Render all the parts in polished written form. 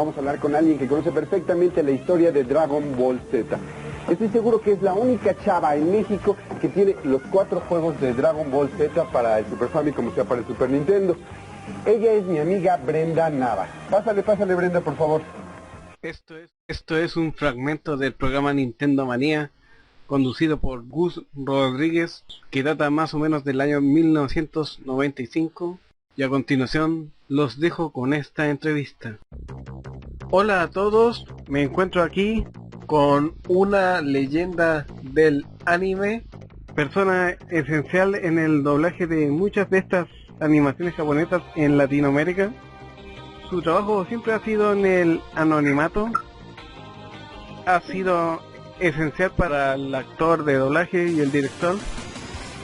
Vamos a hablar con alguien que conoce perfectamente la historia de Dragon Ball Z. Estoy seguro que es la única chava en México que tiene los 4 juegos de Dragon Ball Z para el Super Famicom, o sea, para el Super Nintendo. Ella es mi amiga Brenda Nava. Pásale, Brenda, por favor. Esto es un fragmento del programa Nintendo Manía, conducido por Gus Rodríguez, que data más o menos del año 1995, y a continuación los dejo con esta entrevista. Hola a todos, me encuentro aquí con una leyenda del anime, persona esencial en el doblaje de muchas de estas animaciones japonesas en Latinoamérica. Su trabajo siempre ha sido en el anonimato, ha sido esencial para el actor de doblaje y el director.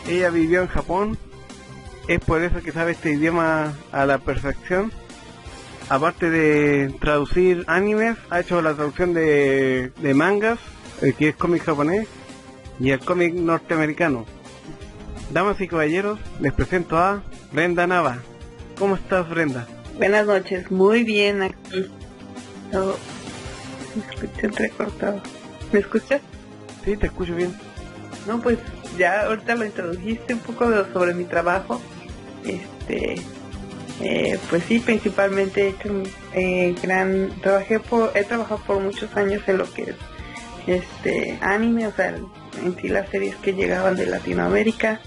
Ella vivió en Japón, es por eso que sabe este idioma a la perfección. Aparte de traducir animes, ha hecho la traducción de mangas, que es cómic japonés, y el cómic norteamericano. Damas y caballeros, les presento a Brenda Nava. ¿Cómo estás, Brenda? Buenas noches, muy bien aquí. Me escuché entrecortado. ¿Me escuchas? Sí, te escucho bien. No, pues ya ahorita lo introdujiste un poco sobre mi trabajo. Pues sí, principalmente he trabajado por muchos años en lo que es anime, o sea, en sí las series que llegaban de Latinoamérica,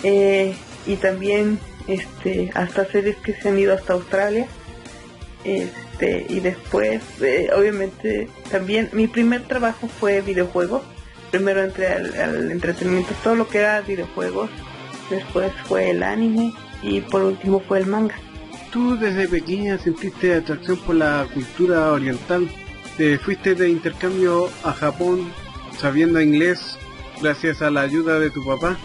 y también hasta series que se han ido hasta Australia, y después obviamente también mi primer trabajo fue videojuegos. Primero entré al entretenimiento, todo lo que era videojuegos, después fue el anime y por último fue el manga. ¿Tú desde pequeña sentiste atracción por la cultura oriental? ¿Te fuiste de intercambio a Japón sabiendo inglés gracias a la ayuda de tu papá?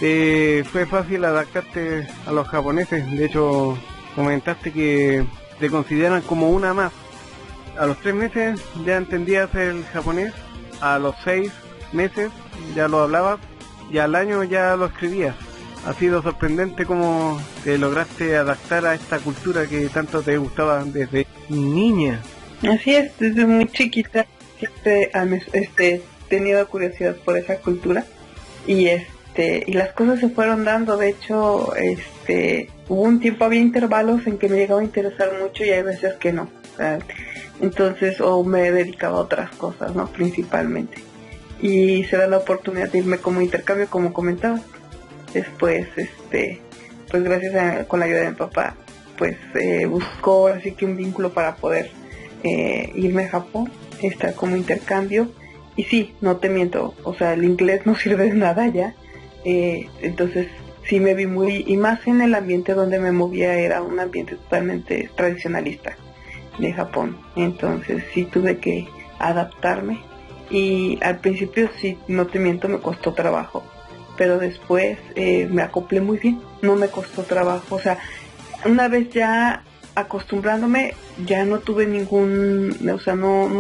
¿Fue fácil adaptarte a los japoneses? De hecho, comentaste que te consideran como una más. A los 3 meses ya entendías el japonés, a los 6 meses ya lo hablabas y al año ya lo escribías. Ha sido sorprendente cómo te lograste adaptar a esta cultura que tanto te gustaba desde niña. Así es, desde muy chiquita he tenido curiosidad por esa cultura y las cosas se fueron dando. De hecho, hubo un tiempo, había intervalos en que me llegaba a interesar mucho y hay veces que no. Entonces, o me dedicaba a otras cosas, ¿no? Principalmente. Y se da la oportunidad de irme como intercambio, como comentaba. Después, pues gracias con la ayuda de mi papá, pues buscó así que un vínculo para poder irme a Japón, estar como intercambio. Y sí, no te miento, o sea, el inglés no sirve de nada ya. Entonces sí me vi y más en el ambiente donde me movía, era un ambiente totalmente tradicionalista de Japón. Entonces sí tuve que adaptarme y al principio sí, no te miento, me costó trabajo. Pero después me acoplé muy bien, no me costó trabajo, o sea, una vez ya acostumbrándome, ya no tuve no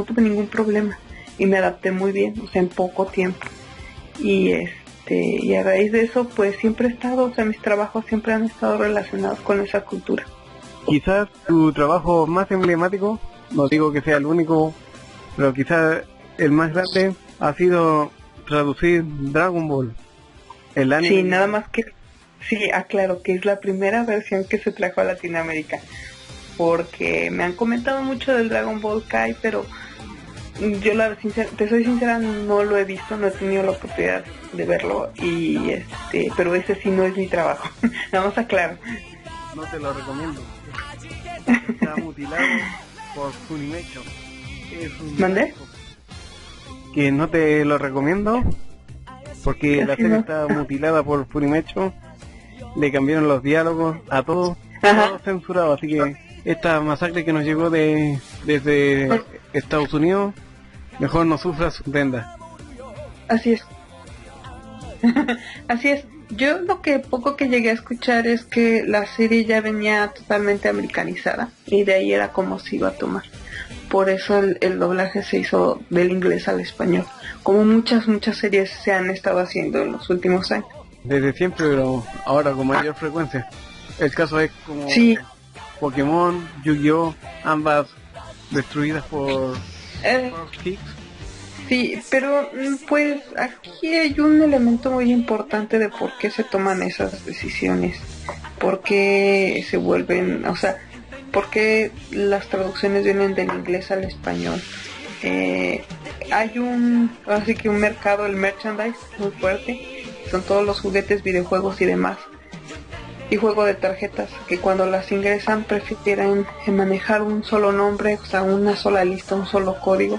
tuve ningún problema y me adapté muy bien, o sea, en poco tiempo. Y a raíz de eso, pues siempre he estado, o sea, mis trabajos siempre han estado relacionados con esa cultura. Quizás tu trabajo más emblemático, no digo que sea el único, pero quizás el más grande ha sido traducir Dragon Ball. El anime. Sí, nada más que, sí, aclaro que es la primera versión que se trajo a Latinoamérica, porque me han comentado mucho del Dragon Ball Kai, pero yo te soy sincera, no lo he visto, no he tenido la oportunidad de verlo, y pero ese sí no es mi trabajo, nada más aclaro. No te lo recomiendo. Está mutilado por Funimation. ¿Mandé? Que no te lo recomiendo, porque casi la serie no está mutilada por Funimation, le cambiaron los diálogos a todo, todo censurado, así que esta masacre que nos llegó desde Estados Unidos, mejor no sufras, Brenda. Así es. Así es. Yo lo que poco que llegué a escuchar es que la serie ya venía totalmente americanizada y de ahí era como se iba a tomar. Por eso el doblaje se hizo del inglés al español, como muchas series se han estado haciendo en los últimos años. Desde siempre, pero ahora con mayor frecuencia. El caso es como sí. Pokémon, Yu-Gi-Oh, ambas destruidas por Kicks. Sí, pero pues aquí hay un elemento muy importante de por qué se toman esas decisiones, por qué se vuelven, o sea, por qué las traducciones vienen del inglés al español. Hay así que un mercado, el merchandise muy fuerte, son todos los juguetes, videojuegos y demás, y juego de tarjetas, que cuando las ingresan prefieren manejar un solo nombre, o sea, una sola lista, un solo código.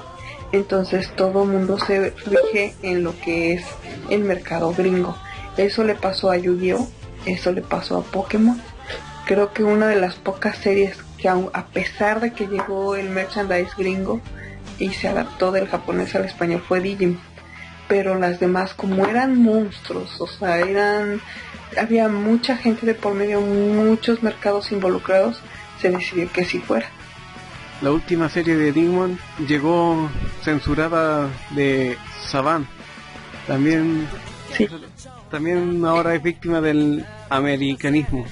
Entonces todo el mundo se rige en lo que es el mercado gringo. Eso le pasó a Yu-Gi-Oh, eso le pasó a Pokémon. Creo que una de las pocas series que a pesar de que llegó el merchandise gringo y se adaptó del japonés al español fue Digimon. Pero las demás, como eran monstruos, o sea, había mucha gente de por medio, muchos mercados involucrados, se decidió que sí fuera. La última serie de Digimon llegó censurada de Saban. También, sí. También ahora es víctima del americanismo.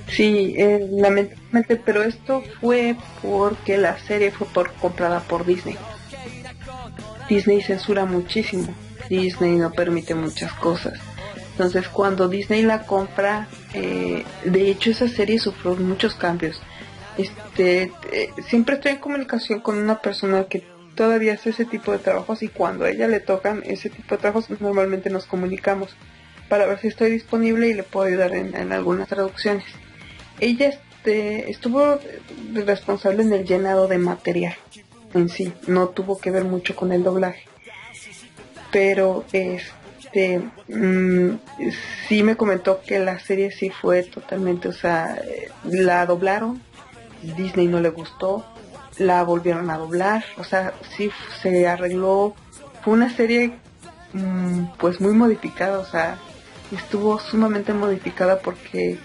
Sí, lamentablemente, pero esto fue porque la serie fue comprada por Disney. Disney censura muchísimo. Disney no permite muchas cosas. Entonces, cuando Disney la compra, de hecho esa serie sufrió muchos cambios. Siempre estoy en comunicación con una persona que todavía hace ese tipo de trabajos, y cuando a ella le tocan ese tipo de trabajos normalmente nos comunicamos para ver si estoy disponible y le puedo ayudar en algunas traducciones. Ella estuvo responsable en el llenado de material en sí, no tuvo que ver mucho con el doblaje, pero sí me comentó que la serie sí fue totalmente, o sea, la doblaron, Disney no le gustó, la volvieron a doblar, o sea, sí se arregló, fue una serie pues muy modificada, o sea, estuvo sumamente modificada porque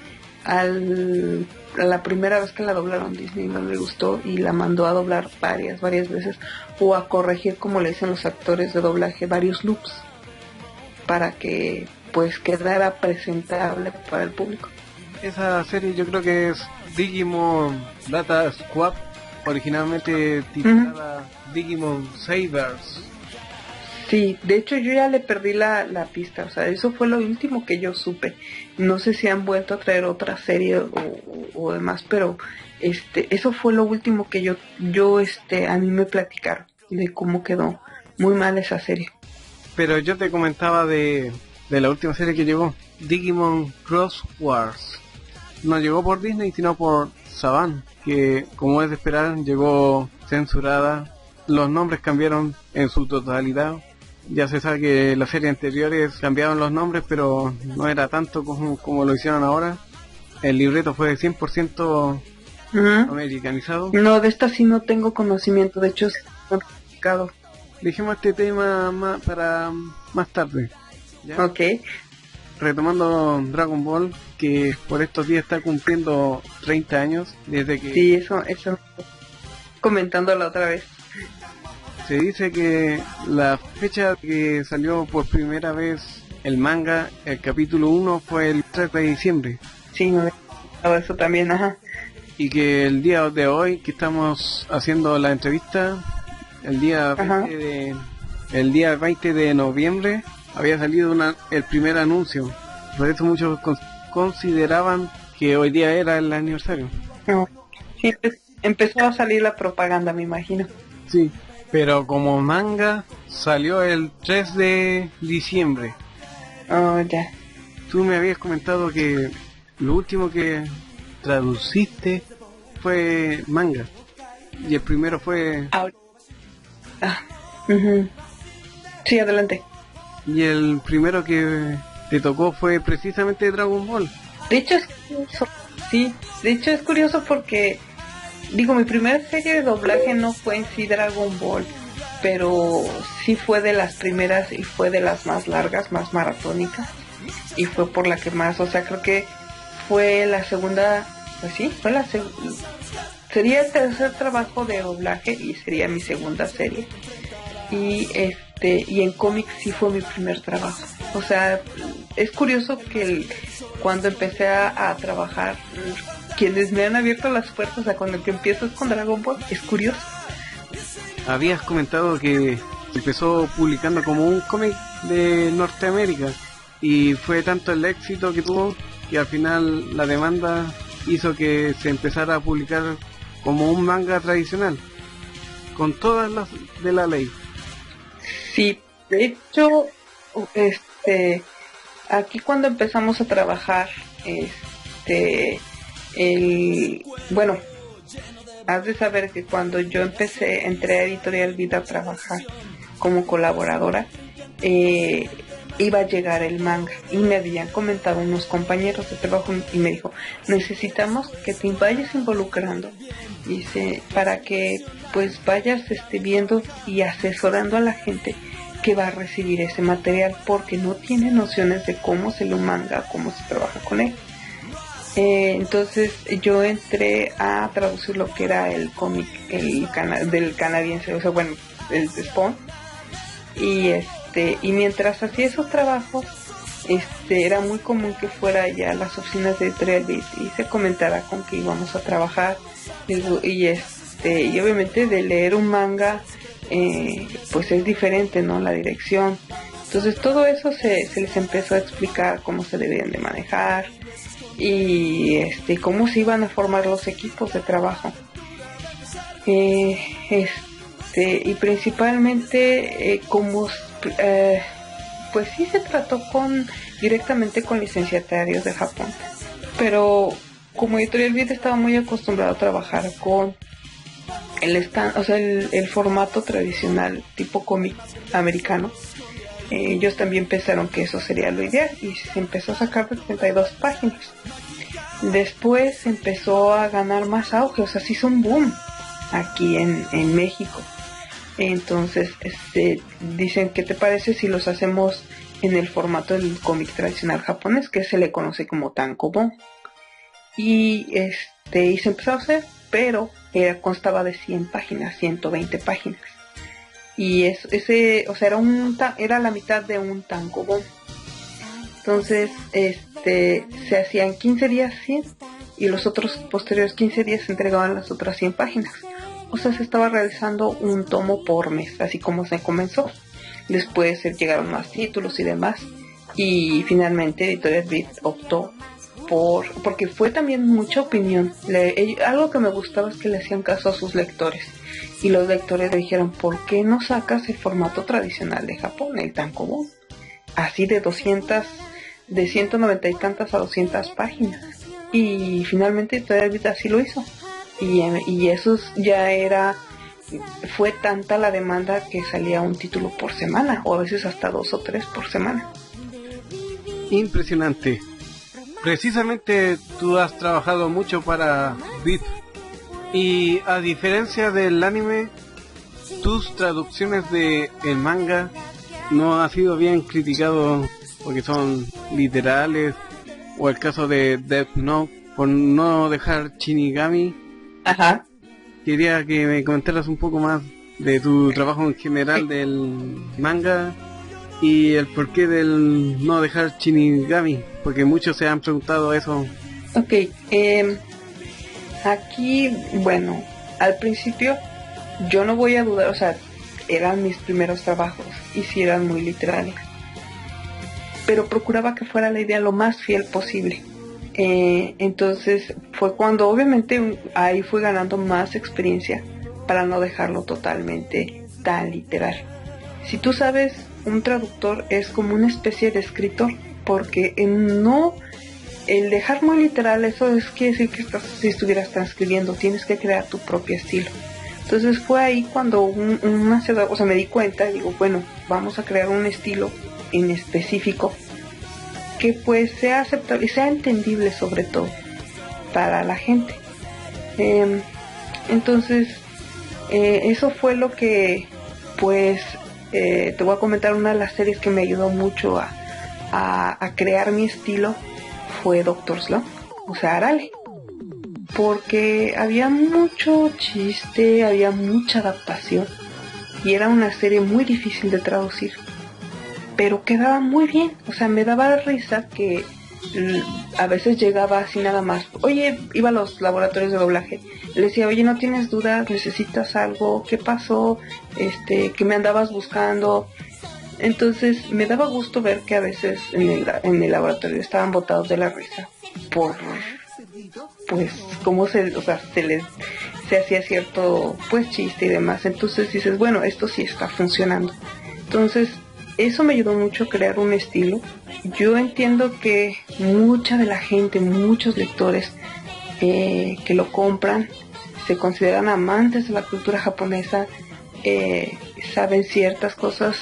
a la primera vez que la doblaron Disney no le gustó y la mandó a doblar varias veces, o a corregir, como le dicen los actores de doblaje, varios loops para que pues quedara presentable para el público. Esa serie yo creo que es Digimon Data Squad, originalmente titulada Digimon Sabers. Sí, de hecho yo ya le perdí la pista, o sea, eso fue lo último que yo supe. No sé si han vuelto a traer otra serie o demás, pero eso fue lo último que yo a mí me platicaron de cómo quedó muy mal esa serie. Pero yo te comentaba de la última serie que llegó, Digimon Cross Wars. No llegó por Disney, sino por Saban, que como es de esperar, llegó censurada. Los nombres cambiaron en su totalidad. Ya se sabe que las series anteriores cambiaban los nombres, pero no era tanto como lo hicieron ahora. El libreto fue 100% americanizado. No, de esta sí no tengo conocimiento, de hecho es complicado. Dejemos este tema para más tarde, ¿ya? Ok. Retomando Dragon Ball, que por estos días está cumpliendo 30 años desde que... Sí, eso comentando la otra vez. Se dice que la fecha que salió por primera vez el manga, el capítulo 1, fue el 3 de diciembre. Sí, me he eso también, ajá. Y que el día de hoy que estamos haciendo la entrevista, el día 20 de noviembre, había salido el primer anuncio. Por eso muchos consideraban que hoy día era el aniversario. No. Sí, empezó a salir la propaganda, me imagino. Sí, pero como manga salió el 3 de diciembre. Oh, ya. Tú me habías comentado que lo último que traduciste fue manga. Y el primero fue... Sí, adelante. Y el primero que te tocó fue precisamente Dragon Ball. De hecho, es curioso porque, digo, mi primera serie de doblaje no fue en sí Dragon Ball, pero sí fue de las primeras y fue de las más largas, más maratónicas, y fue por la que más, o sea, creo que fue la segunda, pues sí, fue la segunda, sería el tercer trabajo de doblaje y sería mi segunda serie. Y en cómics sí fue mi primer trabajo. O sea, es curioso que cuando empecé a trabajar quienes me han abierto las puertas a cuando que empiezas con Dragon Ball. Es curioso. Habías comentado que empezó publicando como un cómic de Norteamérica y fue tanto el éxito que tuvo que al final la demanda hizo que se empezara a publicar como un manga tradicional con todas las de la ley. Sí, de hecho, aquí cuando empezamos a trabajar, bueno, has de saber que cuando yo entré a Editorial Vida a trabajar como colaboradora, iba a llegar el manga y me habían comentado unos compañeros de trabajo y me dijo, necesitamos que te vayas involucrando, dice, para que pues vayas viendo y asesorando a la gente que va a recibir ese material, porque no tiene nociones de cómo se lo manga, cómo se trabaja con él. Entonces yo entré a traducir lo que era el cómic del canadiense, o sea, bueno, el de Spawn, y mientras hacía esos trabajos, era muy común que fuera ya a las oficinas de Editorial Beat y se comentara con que íbamos a trabajar, y obviamente de leer un manga, pues es diferente, ¿no? La dirección. Entonces todo eso se les empezó a explicar cómo se debían de manejar y cómo se iban a formar los equipos de trabajo. Y principalmente pues sí se trató directamente con licenciatarios de Japón, pero como Editorial Beat estaba muy acostumbrado a trabajar con el formato tradicional tipo cómic americano, ellos también pensaron que eso sería lo ideal y se empezó a sacar de 32 páginas. Después empezó a ganar más auge, o sea, se hizo un boom aquí en México. Entonces dicen, ¿qué te parece si los hacemos en el formato del cómic tradicional japonés, que se le conoce como tankobon? Y se empezó a hacer, pero constaba de 100 páginas, 120 páginas. Y era la mitad de un tankobon. Entonces, se hacían 15 días 100 y los otros posteriores 15 días se entregaban las otras 100 páginas. O sea, se estaba realizando un tomo por mes, así como se comenzó. Después llegaron más títulos y demás. Y finalmente Editorial Beat optó porque fue también mucha opinión. Algo que me gustaba es que le hacían caso a sus lectores. Y los lectores le dijeron, ¿por qué no sacas el formato tradicional de Japón, el tankobon? Así de 190 y tantas a 200 páginas. Y finalmente Editorial Beat así lo hizo. Y eso fue tanta la demanda que salía un título por semana, o a veces hasta 2 o 3 por semana. Impresionante. Precisamente tú has trabajado mucho para VIP y a diferencia del anime, tus traducciones de el manga no ha sido bien criticado porque son literales, o el caso de Death Note por no dejar Shinigami. Ajá. Quería que me comentaras un poco más de tu trabajo en general del manga y el porqué del no dejar Shinigami, porque muchos se han preguntado eso. Ok, aquí, bueno, al principio yo no voy a dudar, o sea, eran mis primeros trabajos y sí eran muy literales, pero procuraba que fuera la idea lo más fiel posible. Entonces fue cuando obviamente ahí fui ganando más experiencia para no dejarlo totalmente tan literal. Si tú sabes, un traductor es como una especie de escritor, porque el dejar muy literal, eso quiere decir que si estuvieras transcribiendo, tienes que crear tu propio estilo. Entonces fue ahí cuando me di cuenta, digo, bueno, vamos a crear un estilo en específico que pues sea aceptable y sea entendible sobre todo para la gente. Entonces eso fue lo que pues te voy a comentar. Una de las series que me ayudó mucho a crear mi estilo fue Doctor Slump, o sea, Arale, porque había mucho chiste, había mucha adaptación y era una serie muy difícil de traducir, pero quedaba muy bien. O sea, me daba risa que a veces llegaba así nada más, oye, iba a los laboratorios de doblaje, le decía, oye, ¿no tienes dudas? ¿Necesitas algo? ¿Qué pasó? ¿Que me andabas buscando? Entonces me daba gusto ver que a veces en el laboratorio estaban botados de la risa por, pues, cómo se hacía cierto, pues, chiste y demás. Entonces dices, bueno, esto sí está funcionando. Entonces eso me ayudó mucho a crear un estilo. Yo entiendo que mucha de la gente, muchos lectores que lo compran, se consideran amantes de la cultura japonesa, saben ciertas cosas,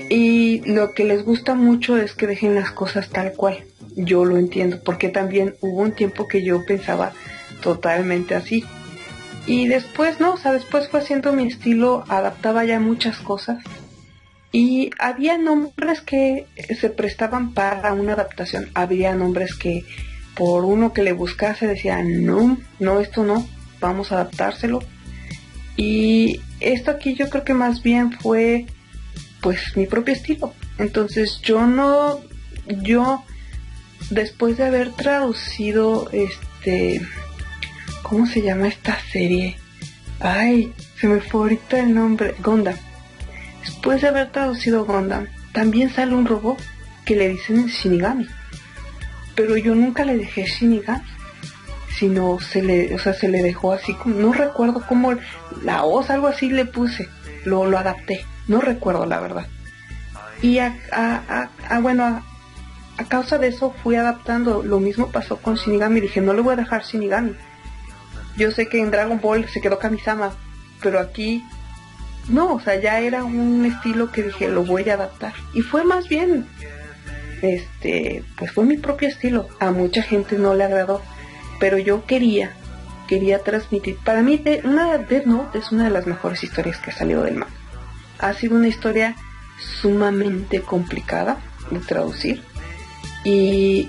y lo que les gusta mucho es que dejen las cosas tal cual. Yo lo entiendo, porque también hubo un tiempo que yo pensaba totalmente así. Y después no, o sea, después fue haciendo mi estilo, adaptaba ya muchas cosas. Y había nombres que se prestaban para una adaptación. Había nombres que por uno que le buscase decían, no, esto no, vamos a adaptárselo. Y esto aquí yo creo que más bien fue, pues, mi propio estilo. Entonces yo después de haber traducido ¿cómo se llama esta serie? Ay, se me fue ahorita el nombre. Gundam. Después de haber traducido Gundam, también sale un robot que le dicen Shinigami. Pero yo nunca le dejé Shinigami, sino se le dejó así como, no recuerdo cómo, la voz, algo así le puse, lo adapté, no recuerdo la verdad. Y a causa de eso fui adaptando. Lo mismo pasó con Shinigami, dije, no le voy a dejar Shinigami. Yo sé que en Dragon Ball se quedó Kamisama, pero aquí no, o sea, ya era un estilo que dije, lo voy a adaptar. Y fue más bien, pues fue mi propio estilo. A mucha gente no le agradó, pero yo quería transmitir. Para mí, Death Note es una de las mejores historias que ha salido del manga. Ha sido una historia sumamente complicada de traducir. Y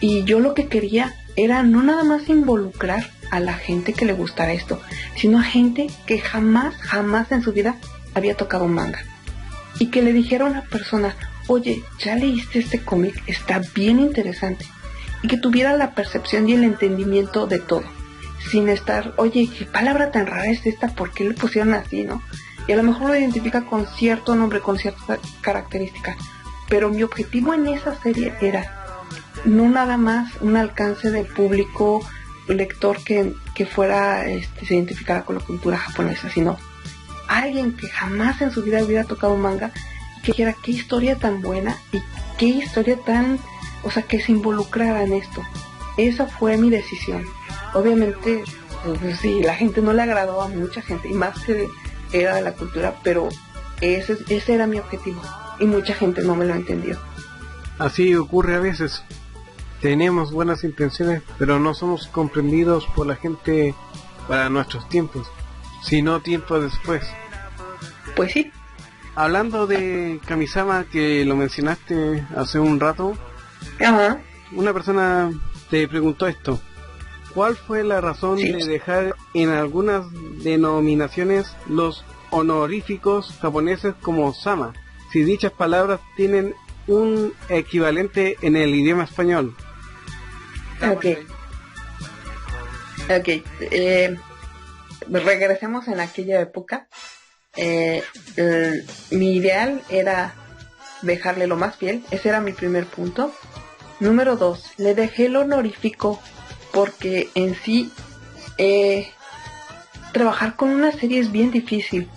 yo lo que quería era no nada más involucrar a la gente que le gustara esto, sino a gente que jamás en su vida había tocado un manga. Y que le dijera a una persona, oye, ¿ya leíste este cómic? Está bien interesante. Y que tuviera la percepción y el entendimiento de todo. Sin estar, oye, ¿qué palabra tan rara es esta? ¿Por qué le pusieron así, no? Y a lo mejor lo identifica con cierto nombre, con cierta característica. Pero mi objetivo en esa serie era no nada más un alcance de público lector que fuera se identificara con la cultura japonesa, sino alguien que jamás en su vida hubiera tocado manga, que dijera qué historia tan buena y qué historia tan, o sea, que se involucrara en esto. Esa fue mi decisión. Obviamente, pues sí, la gente no le agradó a mucha gente, y más que era de la cultura, pero ese era mi objetivo, y mucha gente no me lo entendió. Así ocurre a veces. Tenemos buenas intenciones, pero no somos comprendidos por la gente para nuestros tiempos, sino tiempo después. Pues sí. Hablando de Kamisama, que lo mencionaste hace un rato, Ajá. Una persona te preguntó esto: ¿cuál fue la razón de dejar en algunas denominaciones los honoríficos japoneses como Sama, si dichas palabras tienen un equivalente en el idioma español? Regresemos en aquella época. Mi ideal era dejarle lo más fiel. Ese era mi primer punto. Número 2, le dejé el honorífico porque en sí trabajar con una serie es bien difícil,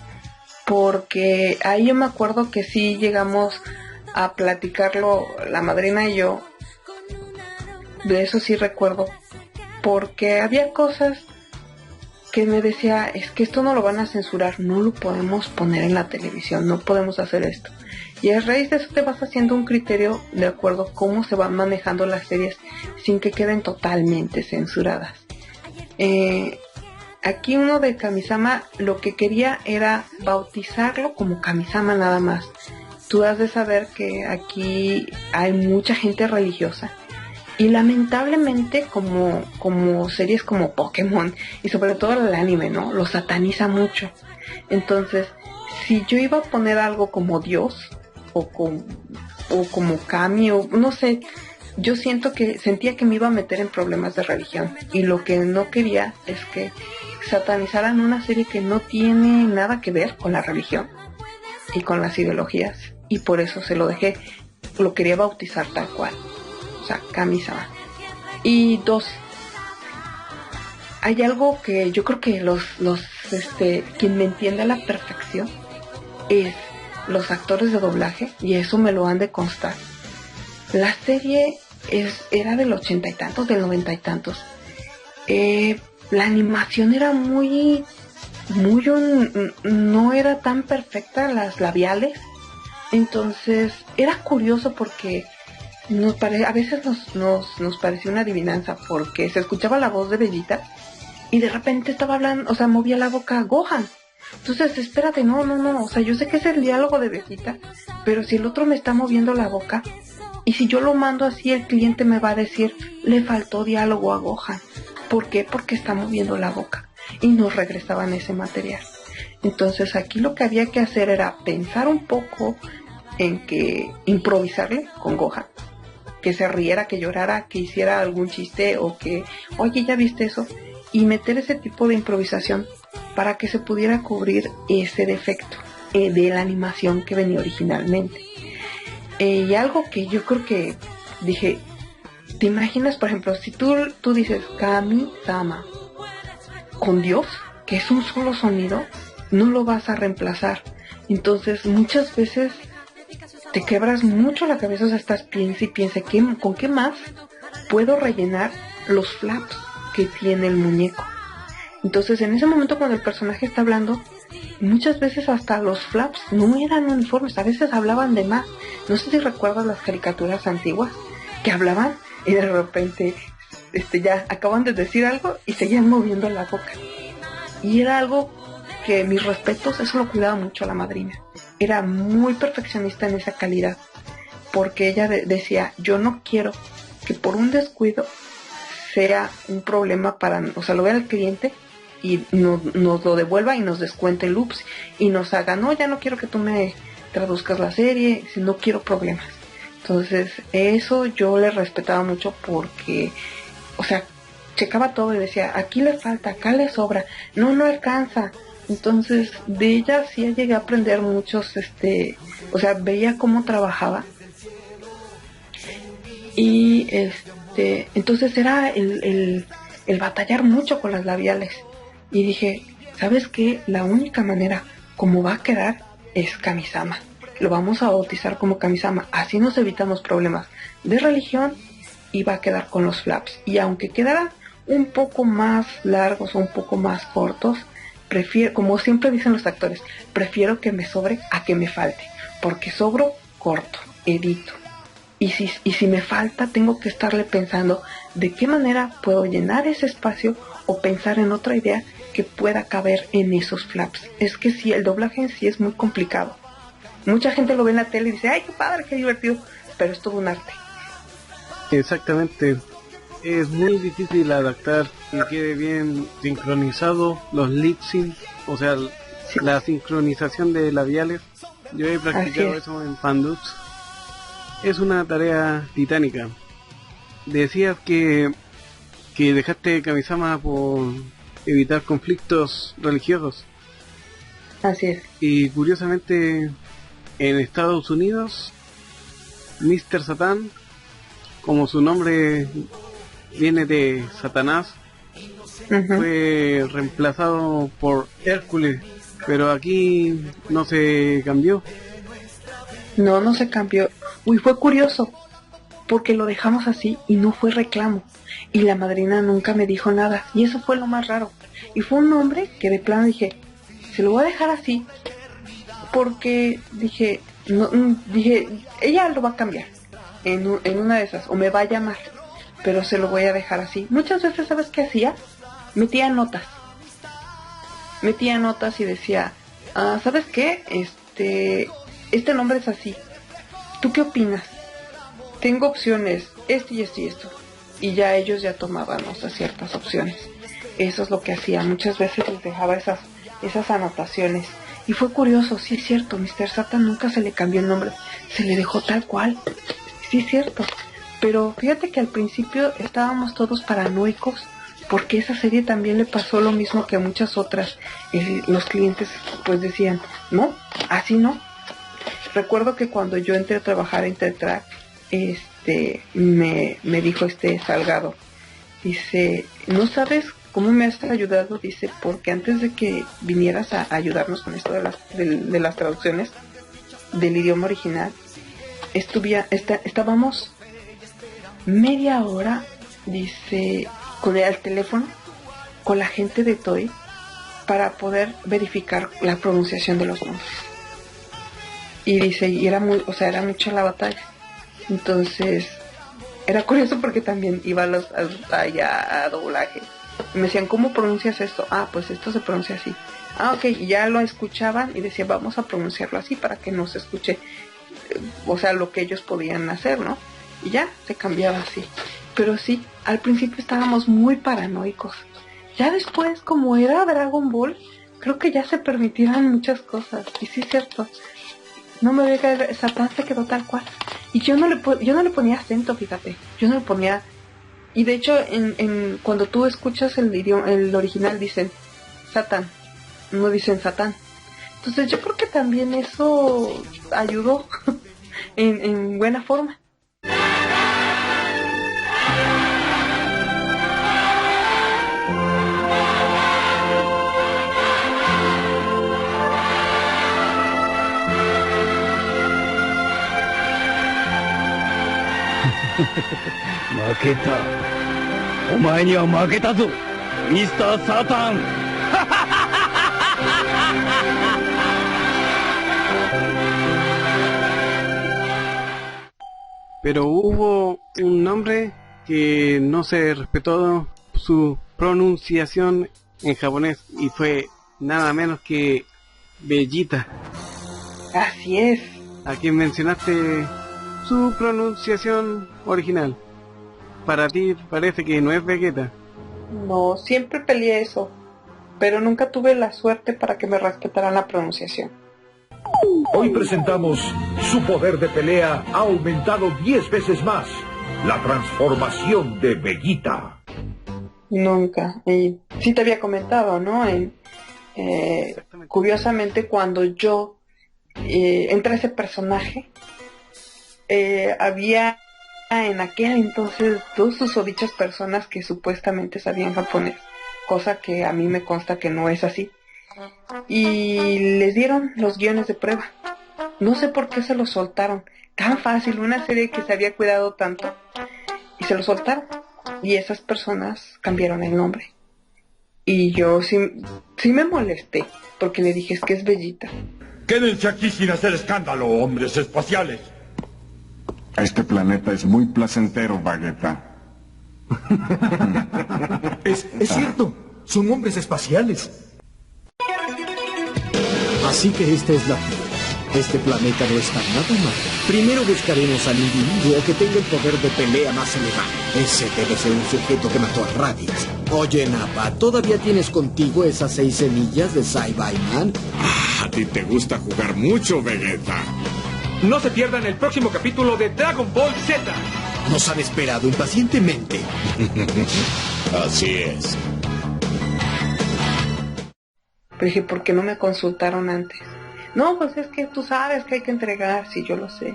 porque ahí yo me acuerdo que sí llegamos a platicarlo la madrina y yo. De eso sí recuerdo, porque había cosas que me decía, es que esto no lo van a censurar, no lo podemos poner en la televisión, no podemos hacer esto. Y a raíz de eso te vas haciendo un criterio de acuerdo a cómo se van manejando las series sin que queden totalmente censuradas. Aquí uno de Kamisama lo que quería era bautizarlo como Kamisama nada más. Tú has de saber que aquí hay mucha gente religiosa. Y lamentablemente como series como Pokémon y sobre todo el anime, ¿no? Lo sataniza mucho. Entonces, si yo iba a poner algo como Dios o o como Kami, o no sé, yo sentía que me iba a meter en problemas de religión, y lo que no quería es que satanizaran una serie que no tiene nada que ver con la religión y con las ideologías, y por eso se lo dejé, lo quería bautizar tal cual, o sea, Kami-sama. Y dos, hay algo que yo creo que quien me entiende a la perfección es los actores de doblaje, y eso me lo han de constar. La serie era del 80 y tantos, del 90 y tantos. La animación era no era tan perfecta, las labiales. Entonces era curioso porque a veces nos parecía una adivinanza, porque se escuchaba la voz de Bellita y de repente estaba hablando, o sea, movía la boca a Gohan. Entonces, espérate, no, o sea, yo sé que es el diálogo de Bellita, pero si el otro me está moviendo la boca, y si yo lo mando así, el cliente me va a decir, le faltó diálogo a Gohan. ¿Por qué? Porque está moviendo la boca. Y nos regresaban ese material. Entonces, aquí lo que había que hacer era pensar un poco en que improvisarle con Gohan, que se riera, que llorara, que hiciera algún chiste, o que, oye, ¿ya viste eso? Y meter ese tipo de improvisación para que se pudiera cubrir ese defecto de la animación que venía originalmente. Y algo que yo creo que dije, ¿te imaginas, por ejemplo, si tú dices Kami-sama con Dios, que es un solo sonido, no lo vas a reemplazar? Entonces muchas veces te quebras mucho la cabeza, o sea, estás piensa y piensa, ¿con qué más puedo rellenar los flaps que tiene el muñeco? Entonces, en ese momento cuando el personaje está hablando, muchas veces hasta los flaps no eran uniformes, a veces hablaban de más. No sé si recuerdas las caricaturas antiguas que hablaban y de repente ya acaban de decir algo y seguían moviendo la boca. Y era algo que, mis respetos, eso lo cuidaba mucho la madrina. Era muy perfeccionista en esa calidad, porque ella decía, yo no quiero que por un descuido sea un problema o sea, lo vea el cliente y nos lo devuelva y nos descuente el ups y nos haga, no, ya no quiero que tú me traduzcas la serie, si no quiero problemas. Entonces eso yo le respetaba mucho, porque, o sea, checaba todo y decía, aquí le falta, acá le sobra, no alcanza. Entonces de ella sí llegué a aprender muchos, o sea, veía cómo trabajaba, y entonces era el batallar mucho con las labiales. Y dije, ¿sabes qué? La única manera como va a quedar es Kami-sama. Lo vamos a bautizar como Kami-sama. Así nos evitamos problemas de religión y va a quedar con los flaps. Y aunque quedaran un poco más largos o un poco más cortos, prefiero, como siempre dicen los actores, prefiero que me sobre a que me falte. Porque sobro, corto, edito. Y si me falta, tengo que estarle pensando de qué manera puedo llenar ese espacio o pensar en otra idea que pueda caber en esos flaps. Es que sí, el doblaje en sí es muy complicado. Mucha gente lo ve en la tele y dice, ¡ay, qué padre, qué divertido! Pero es todo un arte. Exactamente. Es muy difícil adaptar que quede bien sincronizado los lip sync, o sea, sí, la sincronización de labiales. Yo he practicado eso en Fandux. Es una tarea titánica. Decías que dejaste Kami-sama por evitar conflictos religiosos. Así es. Y curiosamente, en Estados Unidos, Mr. Satan, como su nombre viene de Satanás, fue reemplazado por Hércules, pero aquí no se cambió. No se cambió. Uy, fue curioso, porque lo dejamos así y no fue reclamo. Y la madrina nunca me dijo nada, y eso fue lo más raro. Y fue un nombre que de plano dije, se lo voy a dejar así, porque dije, ella lo va a cambiar en una de esas, o me va a llamar, pero se lo voy a dejar así. Muchas veces, ¿sabes qué hacía? Metía notas y decía, ¿sabes qué? Este nombre es así, ¿tú qué opinas? Tengo opciones, esto y esto y esto. Y ya ellos ya tomaban, o sea, ciertas opciones. Eso es lo que hacía. Muchas veces les dejaba esas anotaciones. Y fue curioso, sí es cierto, Mr. Satan nunca se le cambió el nombre, se le dejó tal cual, sí es cierto. Pero fíjate que al principio estábamos todos paranoicos, porque esa serie también le pasó lo mismo que a muchas otras. Los clientes pues decían, no, así no. Recuerdo que cuando yo entré a trabajar en Tetrac, me dijo Salgado, dice, ¿no sabes cómo me has ayudado? Dice, porque antes de que vinieras a ayudarnos con esto de las traducciones del idioma original, estábamos media hora, dice, con el teléfono, con la gente de Toei, para poder verificar la pronunciación de los nombres. Y dice, y era mucha la batalla. Entonces, era curioso porque también iba allá a doblaje. Y me decían, ¿cómo pronuncias esto? Ah, pues esto se pronuncia así. Ah, ok, y ya lo escuchaban y decían, vamos a pronunciarlo así para que no se escuche, lo que ellos podían hacer, ¿no? Y ya, se cambiaba así. Pero sí, al principio estábamos muy paranoicos. Ya después, como era Dragon Ball, creo que ya se permitieron muchas cosas. Y sí es cierto, no me deja, Satán se quedó tal cual. Y yo no le ponía acento, fíjate. Yo no le ponía... Y de hecho, cuando tú escuchas el original dicen Satán, no dicen Satán. Entonces yo creo que también eso ayudó en buena forma. Maketa. Omae ni wa maketa zo, Mr. Satan. Pero hubo un nombre que no se respetó su pronunciación en japonés y fue nada menos que Vegeta. Así es. A quien mencionaste su pronunciación original. Para ti parece que no es Vegeta. No, siempre peleé eso, pero nunca tuve la suerte para que me respetaran la pronunciación. Hoy presentamos su poder de pelea ha aumentado 10 veces más. La transformación de Vegeta. Nunca. Y sí te había comentado, ¿no? Curiosamente, cuando yo entré a ese personaje, había en aquel entonces dos susodichas personas que supuestamente sabían japonés, cosa que a mí me consta que no es así. Y les dieron los guiones de prueba. No sé por qué se los soltaron. Tan fácil, una serie que se había cuidado tanto. Y se los soltaron. Y esas personas cambiaron el nombre. Y yo sí me molesté, porque le dije, es que es Vegeta. Quédense aquí sin hacer escándalo, hombres espaciales. Este planeta es muy placentero, Vegeta. Es cierto, son hombres espaciales. Así que esta es la Tierra. Este planeta no está nada mal. Primero buscaremos al individuo que tenga el poder de pelea más elevado. Ese debe ser un sujeto que mató a Raditz. Oye, Nappa, ¿todavía tienes contigo esas 6 semillas de Saiyaman? A ti te gusta jugar mucho, Vegeta. No se pierdan el próximo capítulo de Dragon Ball Z. Nos han esperado impacientemente. Así es. Pero dije, ¿por qué no me consultaron antes? No, pues es que tú sabes que hay que entregar, sí, yo lo sé.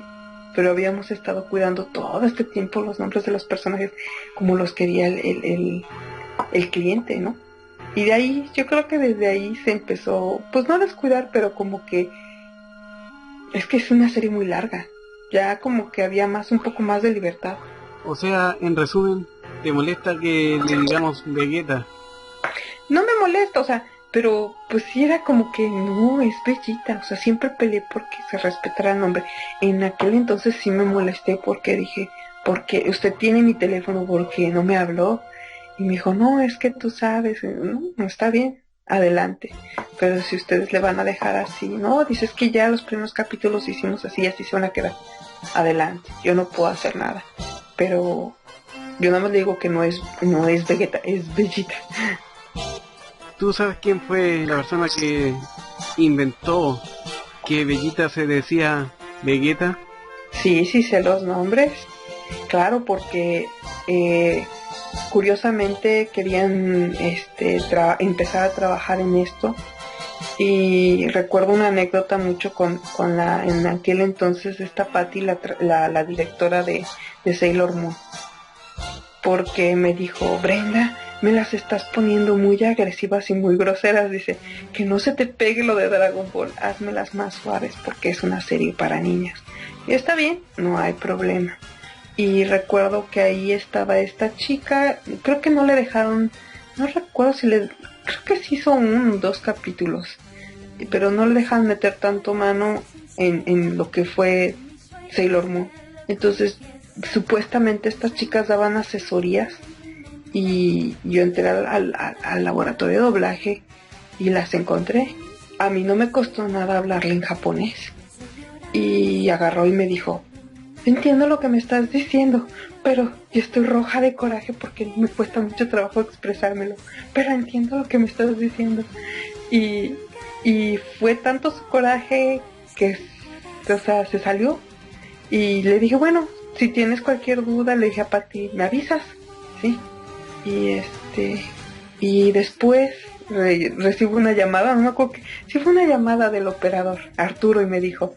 Pero habíamos estado cuidando todo este tiempo los nombres de los personajes como los quería el cliente, ¿no? Y de ahí, yo creo que desde ahí se empezó, pues no a descuidar, pero como que... Es que es una serie muy larga. Ya como que había un poco más de libertad. O sea, en resumen, ¿te molesta que le digamos Vegeta? No me molesta, o sea, pero pues sí era como que no, es Vegeta. O sea, siempre peleé porque se respetara el nombre. En aquel entonces sí me molesté porque dije, porque usted tiene mi teléfono, porque no me habló. Y me dijo, no, es que tú sabes, no está bien, adelante. Pero si ustedes le van a dejar así, no, dices que ya los primeros capítulos hicimos así se van a quedar. Adelante, yo no puedo hacer nada. Pero yo nada más le digo que no es Vegeta, es Vegeta. ¿Tú sabes quién fue la persona que inventó que Bellita se decía Vegeta? Sí, sí sé los nombres. Claro, porque curiosamente querían empezar a trabajar en esto. Y recuerdo una anécdota mucho con en aquel entonces esta Patty, la directora de Sailor Moon, porque me dijo: Brenda, me las estás poniendo muy agresivas y muy groseras. Dice, que no se te pegue lo de Dragon Ball, házmelas más suaves porque es una serie para niñas. Y está bien, no hay problema. Y recuerdo que ahí estaba esta chica, creo que no le dejaron, no recuerdo si creo que sí hizo 1 o 2 capítulos, pero no le dejan meter tanto mano en lo que fue Sailor Moon. Entonces, supuestamente estas chicas daban asesorías y yo entré al laboratorio de doblaje y las encontré. A mí no me costó nada hablarle en japonés. Y agarró y me dijo: entiendo lo que me estás diciendo, pero yo estoy roja de coraje porque me cuesta mucho trabajo expresármelo, pero entiendo lo que me estás diciendo. Y fue tanto su coraje que, o sea, se salió. Y le dije, bueno, si tienes cualquier duda, le dije a Patty, ¿me avisas? Sí. Y después recibo una llamada, no me acuerdo que, sí fue una llamada del operador, Arturo, y me dijo,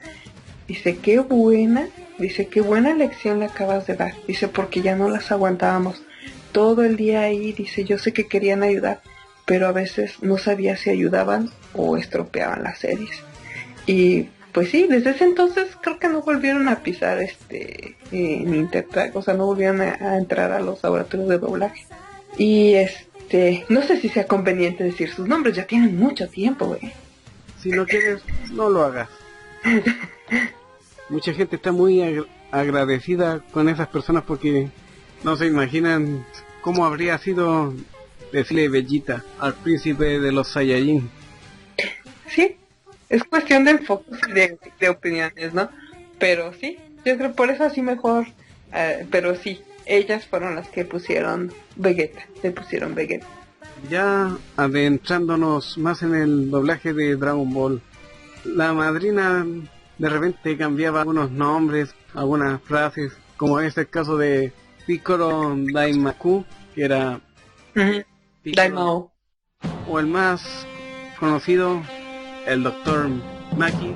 dice, qué buena lección le acabas de dar, dice, porque ya no las aguantábamos todo el día ahí, dice, yo sé que querían ayudar, pero a veces no sabía si ayudaban o estropeaban las series. Y pues sí, desde ese entonces creo que no volvieron a pisar en Intertrack, o sea, no volvieron a entrar a los laboratorios de doblaje. Y no sé si sea conveniente decir sus nombres, ya tienen mucho tiempo, güey. Si no quieres, no lo hagas. Mucha gente está muy agradecida con esas personas porque no se imaginan cómo habría sido decirle Bellita al príncipe de los Saiyajin. Sí, es cuestión de enfoque de opiniones, ¿no? Pero sí, yo creo por eso así mejor, pero sí, ellas fueron las que pusieron Vegeta, le pusieron Vegeta. Ya adentrándonos más en el doblaje de Dragon Ball, la madrina de repente cambiaba algunos nombres, algunas frases, como es el caso de Piccolo Daimaku, que era Daimao, o el más conocido, el Dr. Maki,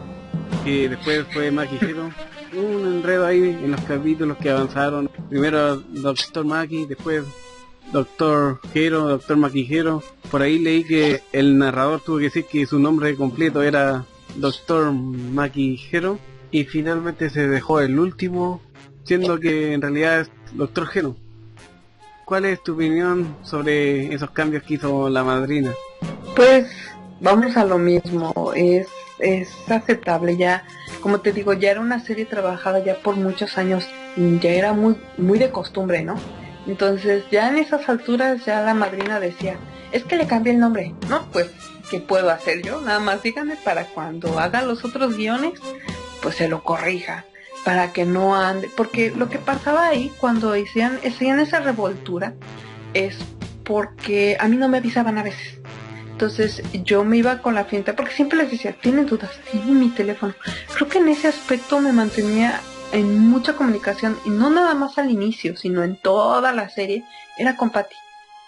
que después fue Maki Hero. Un enredo ahí en los capítulos que avanzaron. Primero Dr. Maki, después Dr. Hero, Dr. Maki Hero. Por ahí leí que el narrador tuvo que decir que su nombre completo era Dr. Maki Hero y finalmente se dejó el último, siendo que en realidad es Dr. Hero. ¿Cuál es tu opinión sobre esos cambios que hizo la madrina? Pues vamos a lo mismo, es aceptable ya, como te digo, ya era una serie trabajada ya por muchos años, ya era muy de costumbre, ¿no? Entonces ya en esas alturas ya la madrina decía, es que le cambié el nombre, ¿no? Pues, ¿qué puedo hacer yo? Nada más díganme para cuando haga los otros guiones, pues se lo corrija, para que no ande, porque lo que pasaba ahí cuando hacían esa revoltura es porque a mí no me avisaban a veces. Entonces yo me iba con la finta, porque siempre les decía, ¿tienen dudas? Tienen mi teléfono. Creo que en ese aspecto me mantenía en mucha comunicación, y no nada más al inicio, sino en toda la serie, era con Patty.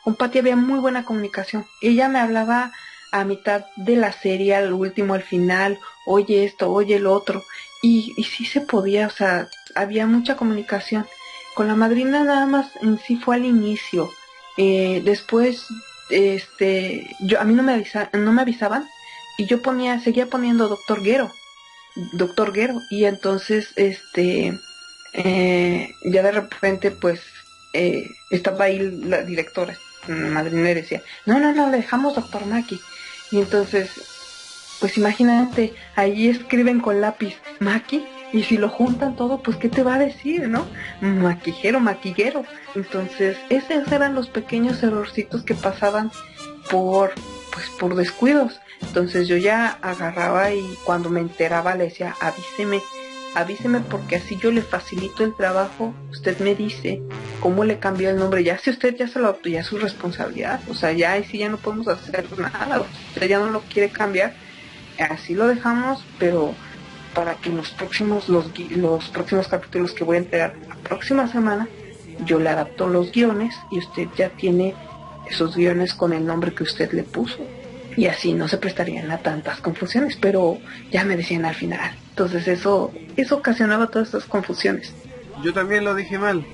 Con Patty había muy buena comunicación. Ella me hablaba a mitad de la serie, al último, al final, oye esto, oye lo otro, y sí se podía, o sea, había mucha comunicación. Con la madrina nada más en sí fue al inicio. Después a mí no me avisaban y yo seguía poniendo Doctor Gero, y entonces ya de repente pues estaba ahí la directora, la madrina, y decía, no, le dejamos Doctor Maki, y entonces pues imagínate, ahí escriben con lápiz Maki, y si lo juntan todo, pues ¿qué te va a decir, no? Maquiguero. Entonces, esos eran los pequeños errorcitos que pasaban por descuidos. Entonces yo ya agarraba y cuando me enteraba le decía, avíseme porque así yo le facilito el trabajo, usted me dice cómo le cambió el nombre, ya si usted ya ya es su responsabilidad, o sea, ya ahí sí ya no podemos hacer nada, usted ya no lo quiere cambiar, así lo dejamos, pero para que los próximos capítulos que voy a entregar la próxima semana, yo le adapto los guiones y usted ya tiene esos guiones con el nombre que usted le puso. Y así no se prestarían a tantas confusiones, pero ya me decían al final. Entonces eso ocasionaba todas estas confusiones. Yo también lo dije mal.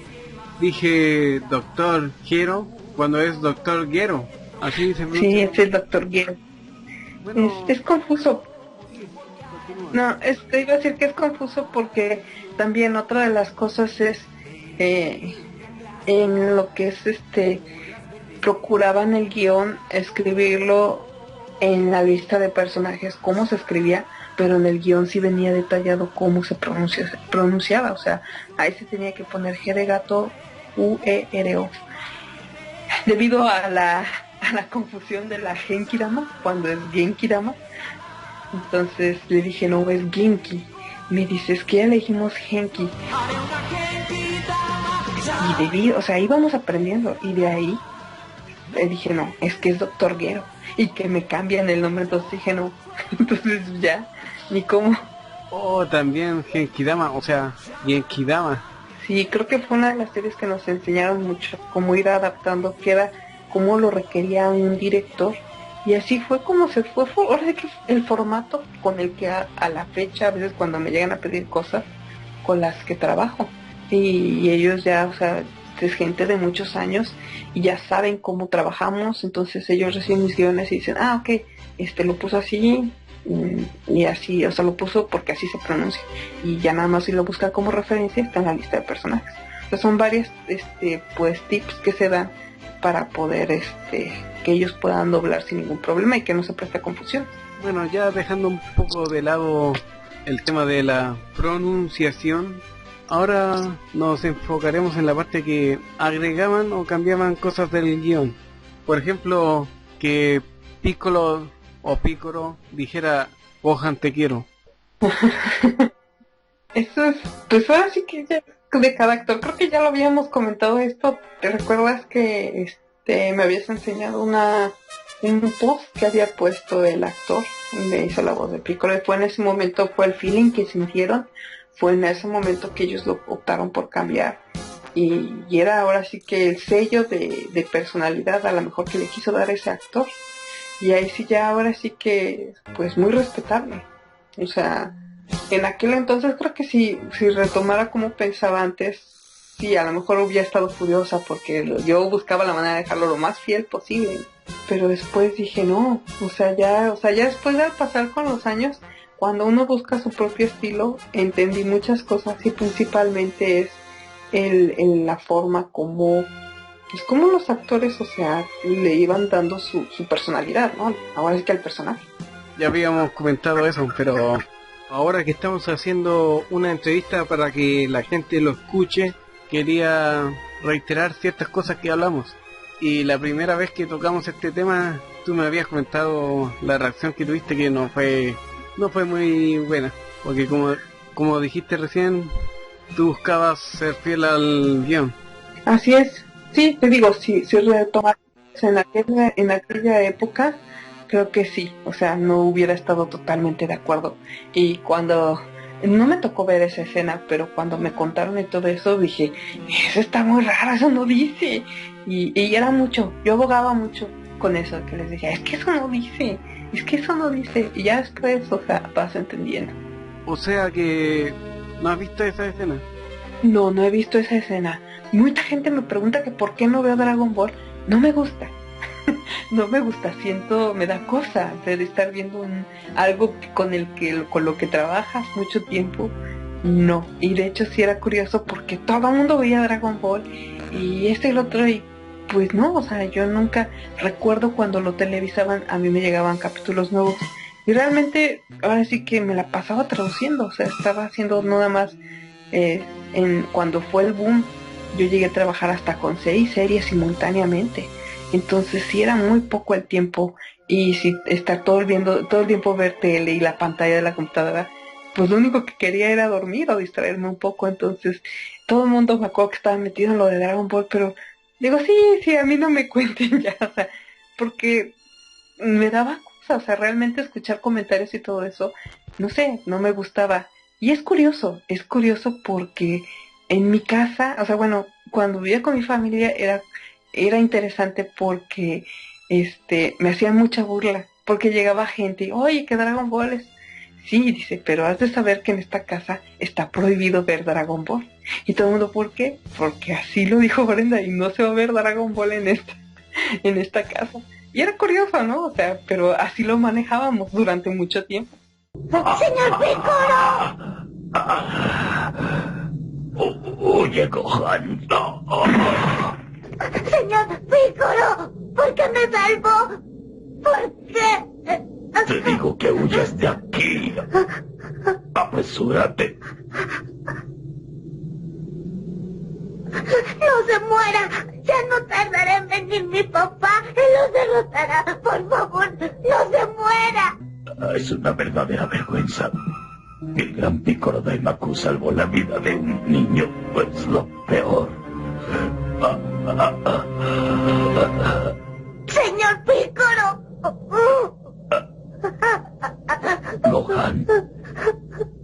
Dije Doctor Gero cuando es Doctor Gero. Así se pronuncia. Sí, es el Doctor Gero. Bueno, es confuso. No, iba a decir que es confuso porque también otra de las cosas es en lo que es procuraban el guión escribirlo en la lista de personajes cómo se escribía, pero en el guión sí venía detallado cómo se pronunciaba, o sea, ahí se tenía que poner G de gato, U-E-R-O, debido a la confusión de la Genkidama, cuando es Genkidama. Entonces le dije, no, es Genki. Me dice, es que ya le dijimos Genki. Y íbamos aprendiendo, y de ahí le dije, no, es que es Doctor Gero, y que me cambian el nombre, entonces dije, no, entonces ya, ni cómo. Oh, también Genkidama, o sea, Genkidama. Sí, creo que fue una de las series que nos enseñaron mucho, cómo ir adaptando, que era como lo requería un director, y así fue como se fue ahora sí que el formato con el que a la fecha, a veces cuando me llegan a pedir cosas, con las que trabajo, y ellos ya, o sea, es gente de muchos años y ya saben cómo trabajamos, entonces ellos reciben mis guiones y dicen, ok, lo puso así y así, o sea, lo puso porque así se pronuncia, y ya nada más si lo buscan como referencia está en la lista de personajes. Entonces son varias pues tips que se dan para poder que ellos puedan doblar sin ningún problema y que no se preste a confusión. Bueno, ya dejando un poco de lado el tema de la pronunciación, ahora nos enfocaremos en la parte que agregaban o cambiaban cosas del guión. Por ejemplo, que Piccolo o Picoro dijera Gohan te quiero. Eso es, pues ahora sí que ya de cada actor, creo que ya lo habíamos comentado esto. ¿Te recuerdas que me habías enseñado un post que había puesto el actor donde hizo la voz de Piccolo? Fue en ese momento, fue el feeling que sintieron, fue en ese momento que ellos lo optaron por cambiar, y era ahora sí que el sello de personalidad a lo mejor que le quiso dar ese actor, y ahí sí ya ahora sí que pues muy respetable. O sea, en aquel entonces creo que si retomara como pensaba antes, sí, a lo mejor hubiera estado furiosa porque yo buscaba la manera de dejarlo lo más fiel posible, pero después dije no, o sea ya después de pasar con los años, cuando uno busca su propio estilo, entendí muchas cosas, y principalmente es la forma como los actores, o sea, le iban dando su personalidad, ¿no? Ahora sí que al personaje. Ya habíamos comentado eso, pero ahora que estamos haciendo una entrevista para que la gente lo escuche, quería reiterar ciertas cosas que hablamos. Y la primera vez que tocamos este tema, tú me habías comentado la reacción que tuviste, que no fue muy buena, porque como dijiste recién, tú buscabas ser fiel al guión. Así es, sí, te digo, si retomar en aquella época, creo que sí, o sea, no hubiera estado totalmente de acuerdo. Y cuando no me tocó ver esa escena, pero cuando me contaron y todo eso, dije, eso está muy raro, eso no dice. Y era mucho, yo abogaba mucho con eso, que les decía, es que eso no dice, y ya después, o sea, vas entendiendo. O sea que ¿no has visto esa escena? No he visto esa escena. Mucha gente me pregunta que por qué no veo Dragon Ball. No me gusta. No me gusta, me da cosa de estar viendo algo con lo que trabajas mucho tiempo. No, y de hecho sí era curioso porque todo el mundo veía Dragon Ball y y el otro, y pues no, o sea, yo nunca recuerdo cuando lo televisaban, a mí me llegaban capítulos nuevos y realmente ahora sí que me la pasaba traduciendo, o sea, estaba haciendo nada más cuando fue el boom, yo llegué a trabajar hasta con 6 series simultáneamente, entonces sí era muy poco el tiempo, y si estar todo el tiempo ver tele y la pantalla de la computadora, pues lo único que quería era dormir o distraerme un poco. Entonces todo el mundo me acuerdo que estaba metido en lo de Dragon Ball, pero digo, sí, a mí no me cuenten ya, o sea, porque me daba cosa, o sea, realmente escuchar comentarios y todo eso, no sé, no me gustaba. Y es curioso porque en mi casa, o sea, bueno, cuando vivía con mi familia era interesante porque me hacían mucha burla, porque llegaba gente, oye, que Dragon Ball es... Sí, dice, pero has de saber que en esta casa está prohibido ver Dragon Ball. Y todo el mundo, ¿por qué? Porque así lo dijo Brenda y no se va a ver Dragon Ball en esta casa. Y era curioso, ¿no? O sea, pero así lo manejábamos durante mucho tiempo. ¡Señor Piccolo! Oye, Gohan. Señor Piccolo, ¿por qué me salvó? ¿Por qué? Te digo que huyas de aquí. Apresúrate. ¡No se muera! ¡Ya no tardará en venir mi papá! ¡Él los derrotará! ¡Por favor, no se muera! Es una verdadera vergüenza. El gran Piccolo Daimaku salvó la vida de un niño. Es lo peor. ¡Señor Piccolo! Gohan,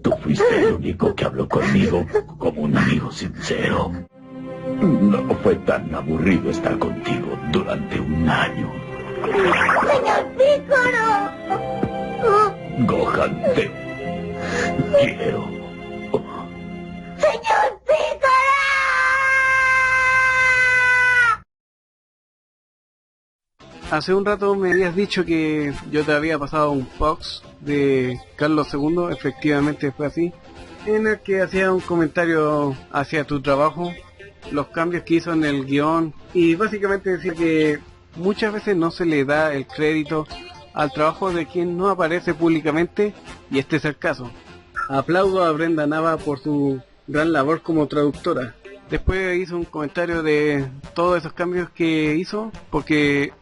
tú fuiste el único que habló conmigo como un amigo sincero. No fue tan aburrido estar contigo durante un año. ¡Señor Piccolo! Gohan, te quiero. ¡Señor Piccolo! Hace un rato me habías dicho que yo te había pasado un Fox de Carlos II, efectivamente fue así, en el que hacía un comentario hacia tu trabajo, los cambios que hizo en el guión, y básicamente decía que muchas veces no se le da el crédito al trabajo de quien no aparece públicamente, y este es el caso. Aplaudo a Brenda Nava por su gran labor como traductora. Después hizo un comentario de todos esos cambios que hizo, porque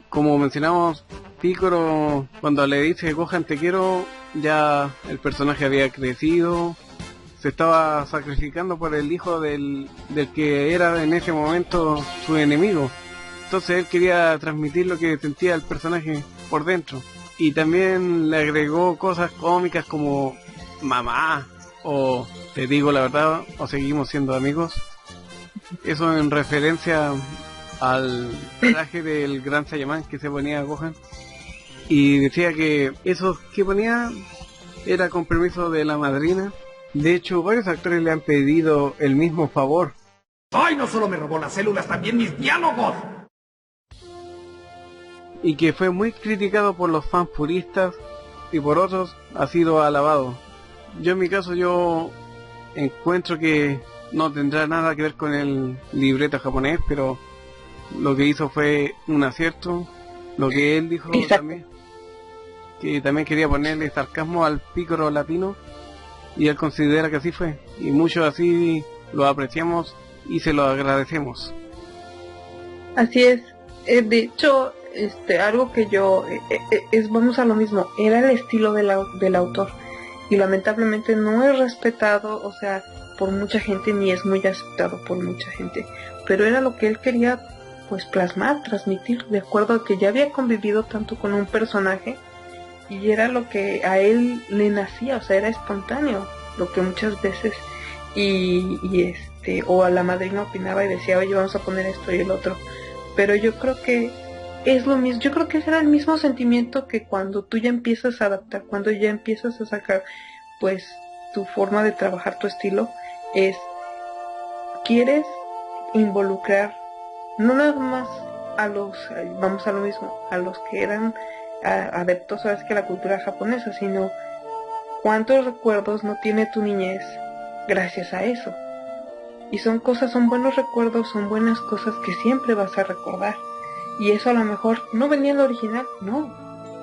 como mencionamos, Piccolo cuando le dice Gohan te quiero, ya el personaje había crecido, se estaba sacrificando por el hijo del que era en ese momento su enemigo. Entonces él quería transmitir lo que sentía el personaje por dentro. Y también le agregó cosas cómicas como mamá, o te digo la verdad, o seguimos siendo amigos. Eso en referencia al traje del Gran Saiyaman que se ponía Gohan, y decía que eso que ponía era con permiso de la madrina. De hecho, varios actores le han pedido el mismo favor. ¡Ay, no solo me robó las células, también mis diálogos! Y que fue muy criticado por los fans puristas y por otros ha sido alabado. Yo en mi caso yo encuentro que no tendrá nada que ver con el libreto japonés, pero lo que hizo fue un acierto. Lo que él dijo también, que también quería ponerle sarcasmo al Piccolo latino, y él considera que así fue, y muchos así lo apreciamos y se lo agradecemos. Así es. De hecho, algo que yo vamos a lo mismo, era el estilo del autor, y lamentablemente no es respetado, o sea, por mucha gente, ni es muy aceptado por mucha gente, pero era lo que él quería pues plasmar, transmitir, de acuerdo a que ya había convivido tanto con un personaje, y era lo que a él le nacía, o sea, era espontáneo, lo que muchas veces o a la madrina opinaba y decía, oye, vamos a poner esto y el otro, pero yo creo que es lo mismo, yo creo que ese era el mismo sentimiento que cuando tú ya empiezas a adaptar, cuando ya empiezas a sacar pues tu forma de trabajar, tu estilo, es, quieres involucrar no nada más a los, vamos a lo mismo, a los que eran adeptos a la cultura japonesa, sino cuántos recuerdos no tiene tu niñez gracias a eso. Y son buenos recuerdos, son buenas cosas que siempre vas a recordar. Y eso a lo mejor no venía en el original, no,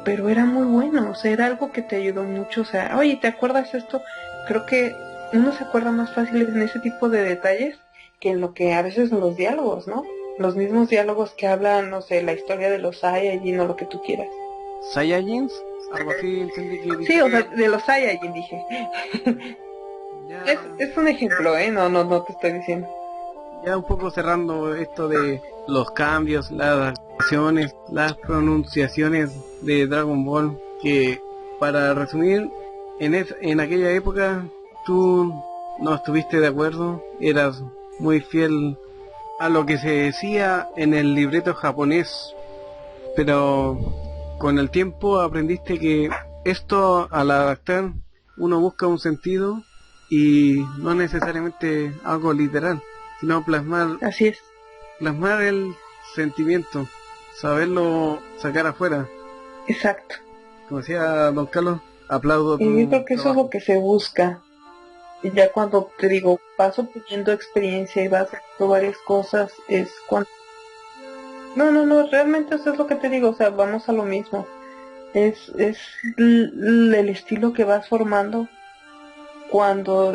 pero era muy bueno, o sea, era algo que te ayudó mucho, o sea, oye, ¿te acuerdas esto? Creo que uno se acuerda más fácil en ese tipo de detalles que en lo que a veces en los diálogos, ¿no? Los mismos diálogos que hablan, no sé, la historia de los Saiyajin o lo que tú quieras. ¿Saiyajins? Algo así entendí que dije. Sí, o sea, de los Saiyajin dije. Es un ejemplo, no te estoy diciendo. Ya un poco cerrando esto de los cambios, las las pronunciaciones de Dragon Ball, que para resumir, en aquella época tú no estuviste de acuerdo, eras muy fiel a lo que se decía en el libreto japonés, pero con el tiempo aprendiste que esto, al adaptar, uno busca un sentido y no necesariamente algo literal, sino plasmar el sentimiento, saberlo sacar afuera. Exacto. Como decía don Carlos, aplaudo tu Y yo creo que eso trabajo. es lo que se busca. Y ya cuando te digo, vas obteniendo experiencia y vas haciendo varias cosas, es cuando... No, realmente eso es lo que te digo, o sea, vamos a lo mismo. Es el estilo que vas formando cuando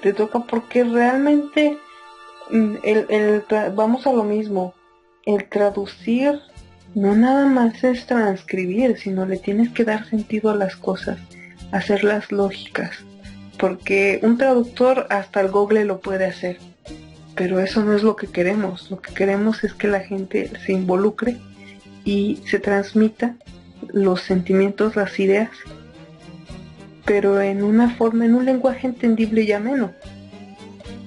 te toca, porque realmente vamos a lo mismo. El traducir no nada más es transcribir, sino le tienes que dar sentido a las cosas, hacerlas lógicas. Porque un traductor hasta el Google lo puede hacer, pero eso no es lo que queremos. Lo que queremos es que la gente se involucre y se transmita los sentimientos, las ideas, pero en una forma, en un lenguaje entendible y ameno.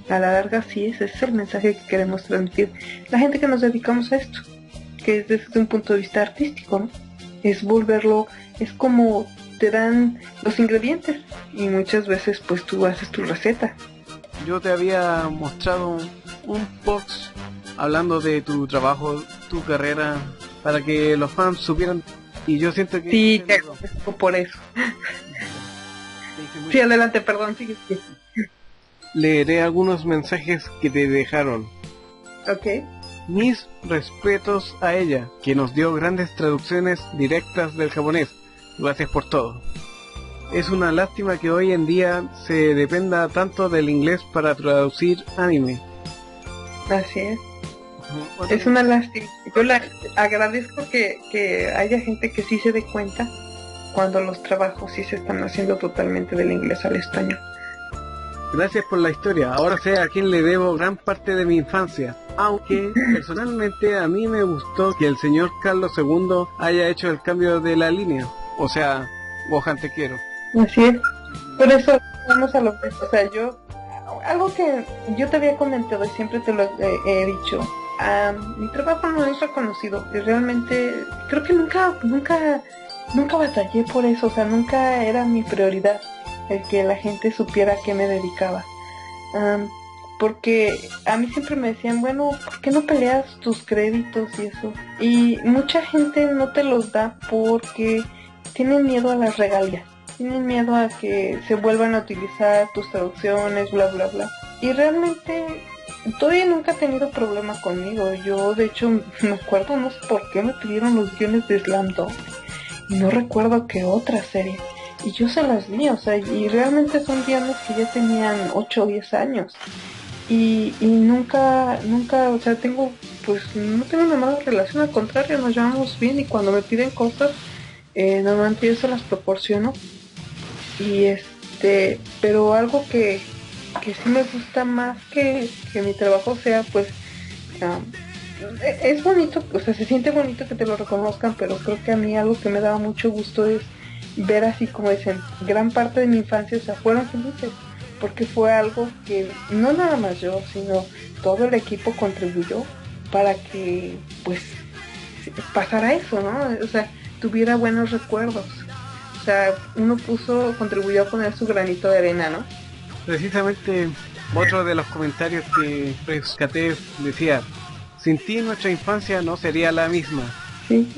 A la larga sí, ese es el mensaje que queremos transmitir. La gente que nos dedicamos a esto, que es desde un punto de vista artístico, ¿no? Es volverlo, es como te dan los ingredientes y muchas veces pues tú haces tu receta. Yo te había mostrado un post hablando de tu trabajo, tu carrera, para que los fans supieran, y yo siento que... Sí, te agradezco por eso. Sí, adelante, perdón, sigue. Leeré algunos mensajes que te dejaron. Ok. Mis respetos a ella, que nos dio grandes traducciones directas del japonés. Gracias por todo. Es una lástima que hoy en día se dependa tanto del inglés para traducir anime. Así es. Es una lástima. Yo agradezco que haya gente que sí se dé cuenta cuando los trabajos sí se están haciendo totalmente del inglés al español. Gracias por la historia. Ahora sé a quién le debo gran parte de mi infancia. Aunque personalmente a mí me gustó que el señor Carlos II haya hecho el cambio de la línea. O sea, Gohan te quiero. Así es. Por eso vamos a lo que... O sea, algo que yo te había comentado y siempre te lo he dicho. Mi trabajo no es reconocido. Y realmente creo que nunca batallé por eso. O sea, nunca era mi prioridad el que la gente supiera a qué me dedicaba. Porque a mí siempre me decían, bueno, ¿por qué no peleas tus créditos y eso? Y mucha gente no te los da porque tienen miedo a las regalías, tienen miedo a que se vuelvan a utilizar tus traducciones, bla bla bla. Y realmente todavía nunca he tenido problema conmigo. Yo de hecho me acuerdo, no sé por qué me pidieron los guiones de Slam Dunk y no recuerdo qué otra serie, y yo se las di, o sea, y realmente son guiones que ya tenían 8 o 10 años. Y nunca, o sea, no tengo una mala relación, al contrario, nos llevamos bien, y cuando me piden cosas, normalmente yo se las proporciono. Y pero algo que sí me gusta más que mi trabajo sea, pues, es bonito, o sea, se siente bonito que te lo reconozcan, pero creo que a mí algo que me daba mucho gusto es ver, así como dicen, gran parte de mi infancia, o sea, fueron felices. Porque fue algo que no nada más yo, sino todo el equipo contribuyó para que pues pasara eso, ¿no? O sea, tuviera buenos recuerdos. O sea, contribuyó a poner su granito de arena, ¿no? Precisamente otro de los comentarios que rescaté decía, sin ti nuestra infancia no sería la misma. Sí,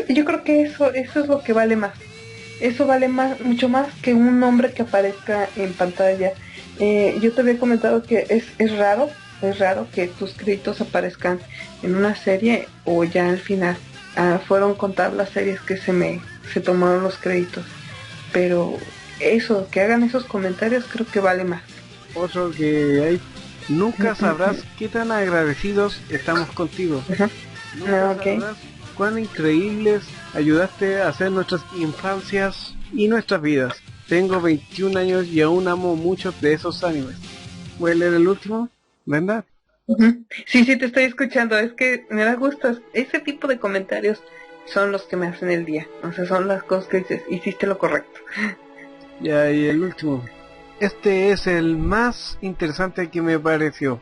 yo creo que eso es lo que vale más. Eso vale mucho más que un nombre que aparezca en pantalla. Yo te había comentado que es raro que tus créditos aparezcan en una serie o ya al final. Fueron contadas las series que se tomaron los créditos. Pero eso, que hagan esos comentarios, creo que vale más. Otro que hay, nunca sabrás qué tan agradecidos estamos contigo. Nunca sabrás cuán increíbles ayudaste a hacer nuestras infancias y nuestras vidas. Tengo 21 años y aún amo muchos de esos animes. ¿Voy a leer el último, Brenda? Ujú. Sí, sí, te estoy escuchando. Es que me da gusto. Ese tipo de comentarios son los que me hacen el día. O sea, son las cosas que dices, hiciste lo correcto. Ya, y el último. Este es el más interesante que me pareció.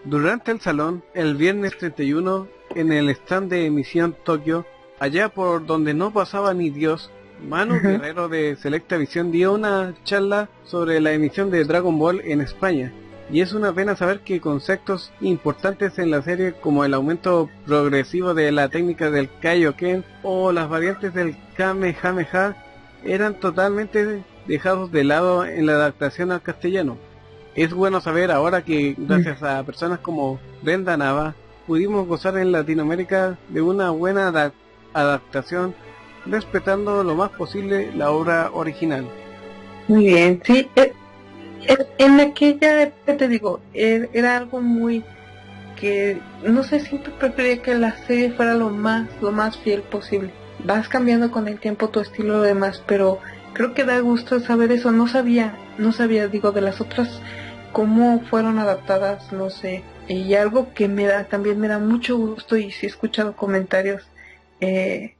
Durante el salón, el viernes 31, en el stand de Emisión Tokio, allá por donde no pasaba ni Dios, Manu Guerrero de Selecta Visión dio una charla sobre la emisión de Dragon Ball en España. Y es una pena saber que conceptos importantes en la serie como el aumento progresivo de la técnica del Kaioken o las variantes del Kamehameha eran totalmente dejados de lado en la adaptación al castellano. Es bueno saber ahora que gracias a personas como Brenda Nava pudimos gozar en Latinoamérica de una buena adaptación, respetando lo más posible la obra original. Muy bien, sí. En aquella época, te digo, era algo muy que, no sé, siempre prefería que la serie fuera lo más fiel posible. Vas cambiando con el tiempo tu estilo y lo demás, pero creo que da gusto saber eso. No sabía, digo, de las otras, cómo fueron adaptadas, no sé. Y algo que también me da mucho gusto, y sí he escuchado comentarios,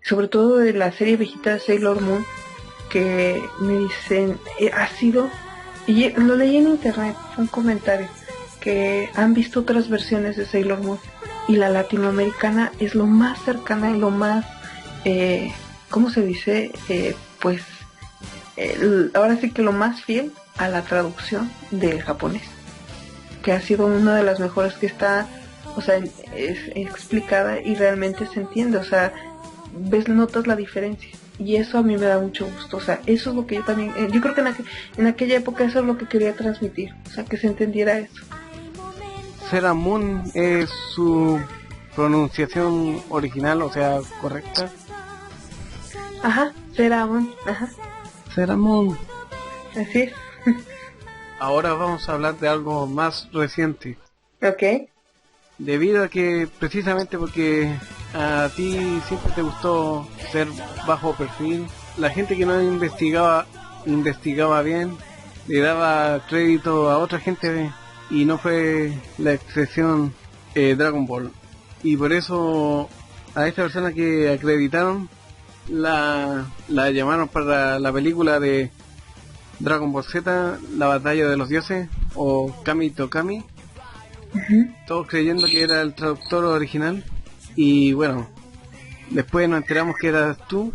sobre todo de la serie viejita de Sailor Moon, que me dicen, ha sido... Y lo leí en internet, fue un comentario, que han visto otras versiones de Sailor Moon y la latinoamericana es lo más cercana y lo más, ¿cómo se dice? Ahora sí que lo más fiel a la traducción del japonés, que ha sido una de las mejores que está, o sea, es explicada y realmente se entiende, o sea, notas la diferencia. Y eso a mí me da mucho gusto, o sea, eso es lo que yo también, yo creo que en aquella época eso es lo que quería transmitir, o sea, que se entendiera eso. Seramun es su pronunciación original, o sea, correcta. Ajá, Seramun, ajá. Seramun. Así es. Ahora vamos a hablar de algo más reciente. Ok. Debido a que, precisamente porque a ti siempre te gustó ser bajo perfil, la gente que no investigaba bien, le daba crédito a otra gente y no fue la excepción Dragon Ball. Y por eso a esta persona que acreditaron la llamaron para la película de Dragon Ball Z, la batalla de los dioses, o Kami to Kami. Todos creyendo que era el traductor original, y bueno, después nos enteramos que eras tú.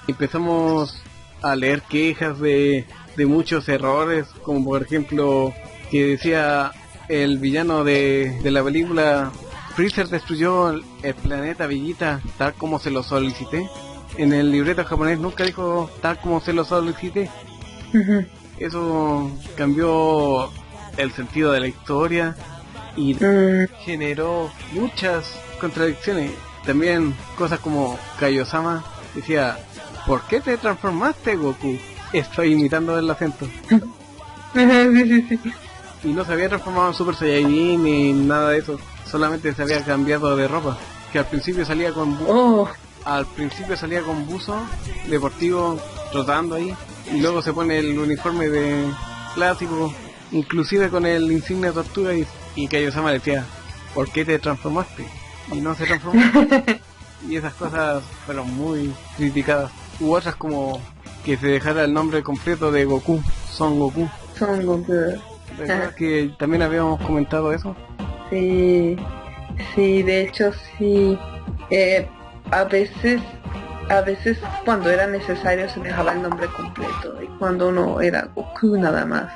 Empezamos a leer quejas de muchos errores, como por ejemplo que decía el villano de la película: Freezer destruyó el planeta Vegeta tal como se lo solicité. En el libreto japonés nunca dijo tal como se lo solicité. Eso cambió el sentido de la historia y generó muchas contradicciones. También cosas como Kaiosama decía: ¿por qué te transformaste, Goku? Estoy imitando el acento. Sí. Y no se había transformado en Super Saiyajin ni nada de eso, solamente se había cambiado de ropa, que al principio salía con buzo deportivo trotando ahí, y luego se pone el uniforme de clásico, inclusive con el insignia tortuga, y Kaiosama decía: ¿por qué te transformaste? Y no se transformó. Y esas cosas fueron muy criticadas. U otras como que se dejara el nombre completo de Goku, Son Goku. ¿Recuerdas que también habíamos comentado eso? Sí, de hecho sí. A veces cuando era necesario se dejaba el nombre completo, y cuando no era Goku nada más.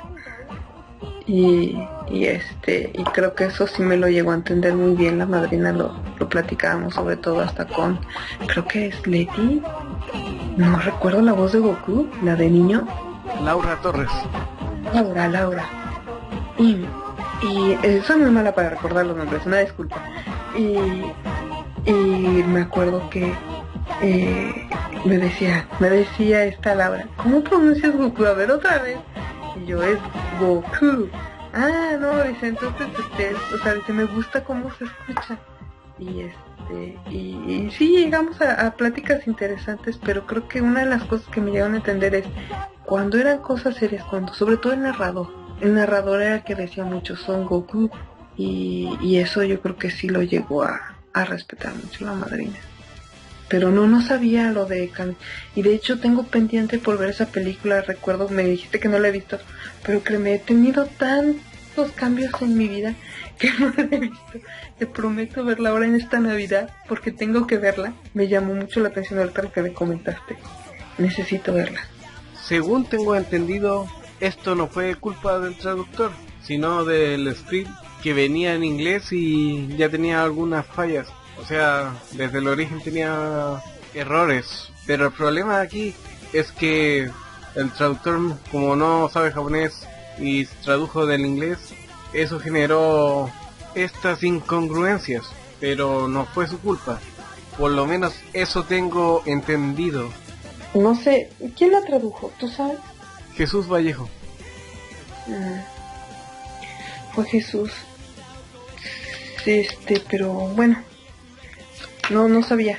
Y creo que eso sí me lo llegó a entender muy bien la madrina, lo platicábamos sobre todo hasta con, creo que es Leti, no recuerdo la voz de Goku, la de niño. Laura Torres. Laura. Y soy muy mala para recordar los nombres, una disculpa. Y me acuerdo que me decía esta Laura: ¿cómo pronuncias Goku? A ver otra vez. Y yo: es Goku. Ah, no, dice, entonces, o sea, dice, me gusta cómo se escucha. Y sí, llegamos a pláticas interesantes, pero creo que una de las cosas que me llegaron a entender es cuando eran cosas serias, sobre todo el narrador era el que decía mucho Son Goku, y eso yo creo que sí lo llegó a respetar mucho la madrina. Pero no sabía lo de y de hecho tengo pendiente por ver esa película. Recuerdo, me dijiste que no la he visto, pero créeme, he tenido tantos cambios en mi vida que no la he visto. Te prometo verla ahora en esta Navidad porque tengo que verla. Me llamó mucho la atención ahorita lo que me comentaste. Necesito verla. Según tengo entendido, esto no fue culpa del traductor, sino del script que venía en inglés y ya tenía algunas fallas. O sea, desde el origen tenía errores. Pero el problema aquí es que el traductor, como no sabe japonés y tradujo del inglés, eso generó estas incongruencias. Pero no fue su culpa. Por lo menos eso tengo entendido. No sé, ¿quién la tradujo? ¿Tú sabes? Jesús Vallejo. Fue Jesús. Pero bueno. No sabía.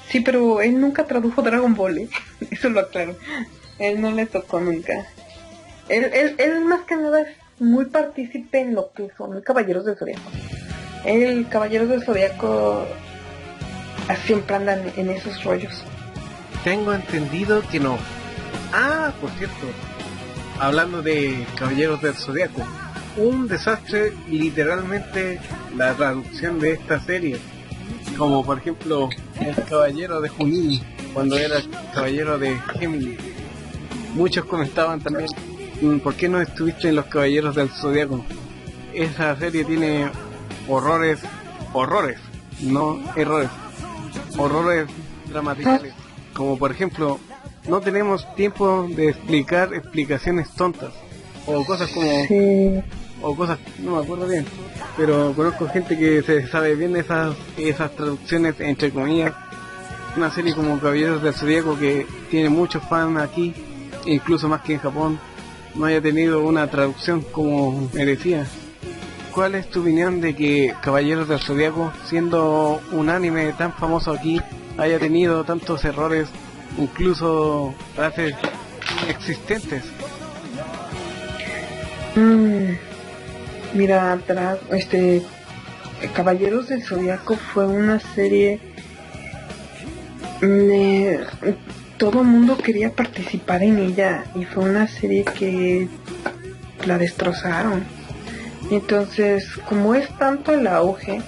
Sí, pero él nunca tradujo Dragon Ball, ¿eh? Eso lo aclaro. Él no le tocó nunca. Él más que nada es muy partícipe en lo que son los Caballeros del Zodiaco. El Caballeros del Zodiaco siempre andan en esos rollos. Tengo entendido que no. Ah, por cierto, hablando de Caballeros del Zodiaco, un desastre literalmente la traducción de esta serie, como por ejemplo el Caballero de Junín cuando era Caballero de Géminis. Muchos comentaban también, ¿por qué no estuviste en los Caballeros del Zodiaco? Esa serie tiene horrores, no errores, horrores gramaticales, como por ejemplo no tenemos tiempo de explicar explicaciones tontas o cosas como o cosas, no me acuerdo bien, pero conozco gente que se sabe bien esas traducciones entre comillas. Una serie como Caballeros del Zodíaco que tiene muchos fans aquí, incluso más que en Japón, no haya tenido una traducción como merecía. ¿Cuál es tu opinión de que Caballeros del Zodíaco, siendo un anime tan famoso aquí, haya tenido tantos errores, incluso frases inexistentes? Mira, Caballeros del Zodiaco fue una serie, todo el mundo quería participar en ella y fue una serie que la destrozaron. Entonces, como es tanto el auge,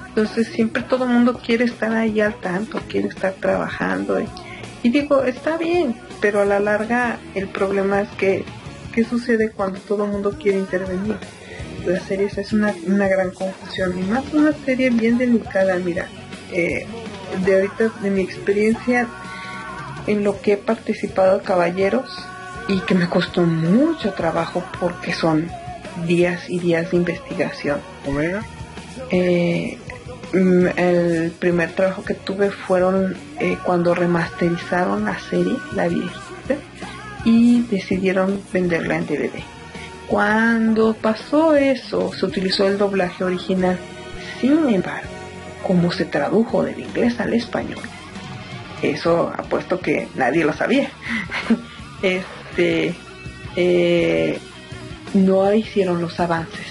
entonces siempre todo el mundo quiere estar ahí al tanto, quiere estar trabajando y digo, está bien, pero a la larga el problema es que ¿qué sucede cuando todo el mundo quiere intervenir? Las series es una gran confusión y más una serie bien delicada. Mira, de ahorita, de mi experiencia en lo que he participado de Caballeros y que me costó mucho trabajo porque son días y días de investigación. ¿Omega? El primer trabajo que tuve fueron cuando remasterizaron la serie, la viejita, y decidieron venderla en DVD. Cuando pasó eso, se utilizó el doblaje original. Sin embargo, como se tradujo del inglés al español, eso apuesto que nadie lo sabía. No hicieron los avances.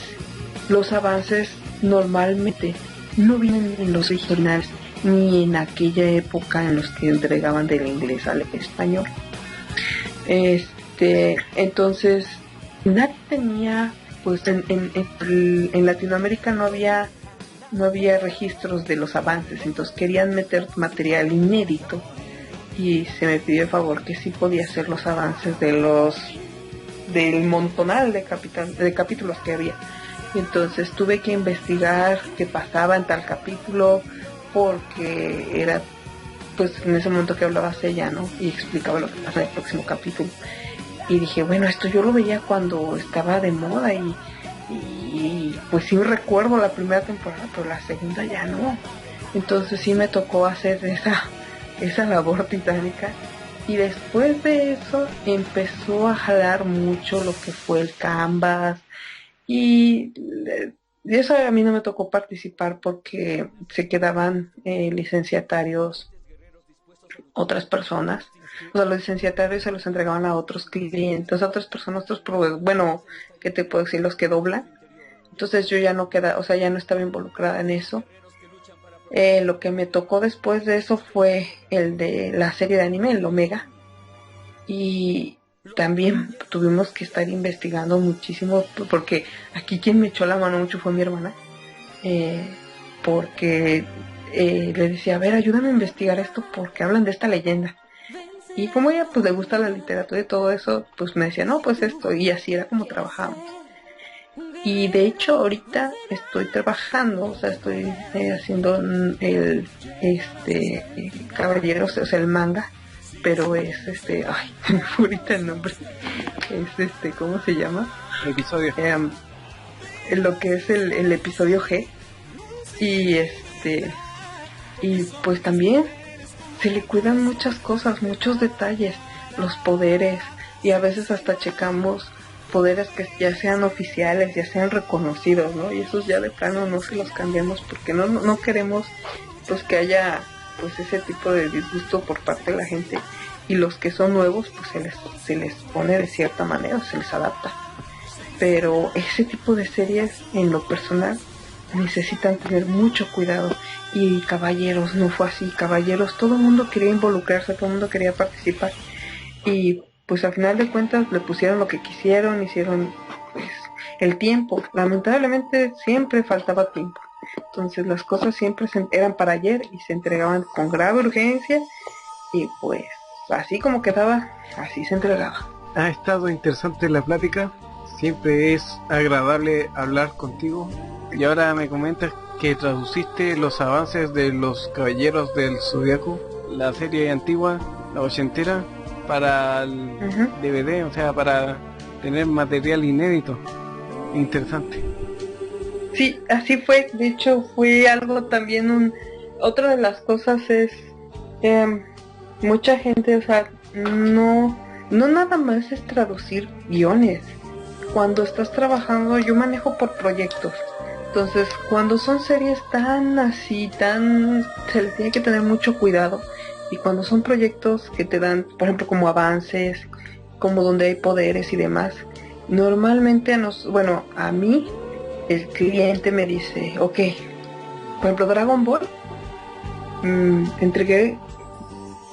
Los avances normalmente no vienen en los originales ni en aquella época en los que entregaban del inglés al español. Entonces nadie tenía, pues en Latinoamérica no había registros de los avances, entonces querían meter material inédito y se me pidió el favor que sí podía hacer los avances del montonal de capítulos que había. Entonces tuve que investigar qué pasaba en tal capítulo porque era pues en ese momento que hablaba Sella, ¿no? Y explicaba lo que pasa en el próximo capítulo. Y dije, bueno, esto yo lo veía cuando estaba de moda y pues sí recuerdo la primera temporada, pero la segunda ya no. Entonces sí me tocó hacer esa labor titánica. Y después de eso empezó a jalar mucho lo que fue el Canvas. Y eso a mí no me tocó participar porque se quedaban licenciatarios otras personas. O sea, los licenciatarios se los entregaban a otros clientes, a otras personas, bueno, ¿qué te puedo decir? Los que doblan. Entonces yo ya no ya no estaba involucrada en eso. Lo que me tocó después de eso fue el de la serie de anime, el Omega. Y también tuvimos que estar investigando muchísimo, porque aquí quien me echó la mano mucho fue mi hermana. Porque le decía, a ver, ayúdame a investigar esto porque hablan de esta leyenda. Y como ella pues le gusta la literatura y todo eso, pues me decía, no, pues esto, y así era como trabajamos. Y de hecho ahorita estoy trabajando, estoy haciendo el Caballeros, el manga, pero es ay, me fue ahorita el nombre, es ¿cómo se llama? El episodio. Lo que es el episodio G. Y y pues también se le cuidan muchas cosas, muchos detalles, los poderes, y a veces hasta checamos poderes que ya sean oficiales, ya sean reconocidos, ¿no? Y esos ya de plano no se los cambiamos porque no queremos pues que haya pues ese tipo de disgusto por parte de la gente, y los que son nuevos pues se les pone de cierta manera, se les adapta. Pero ese tipo de series en lo personal necesitan tener mucho cuidado, y Caballeros no fue así. Caballeros, todo el mundo quería involucrarse, todo el mundo quería participar, y pues al final de cuentas le pusieron lo que quisieron, hicieron pues el tiempo. Lamentablemente siempre faltaba tiempo, entonces las cosas siempre eran para ayer y se entregaban con grave urgencia, y pues así como quedaba, así se entregaba. Ha estado interesante la plática, siempre es agradable hablar contigo. Y ahora me comentas que traduciste los avances de los Caballeros del Zodiaco, la serie antigua, la ochentera, para el DVD, o sea, para tener material inédito. Interesante. Sí, así fue. De hecho, fue algo también otra de las cosas es mucha gente, o sea, no nada más es traducir guiones. Cuando estás trabajando, yo manejo por proyectos. Entonces, cuando son series tan así, se les tiene que tener mucho cuidado. Y cuando son proyectos que te dan, por ejemplo, como avances, como donde hay poderes y demás, normalmente a mí, el cliente me dice, ok, por ejemplo, Dragon Ball, entregué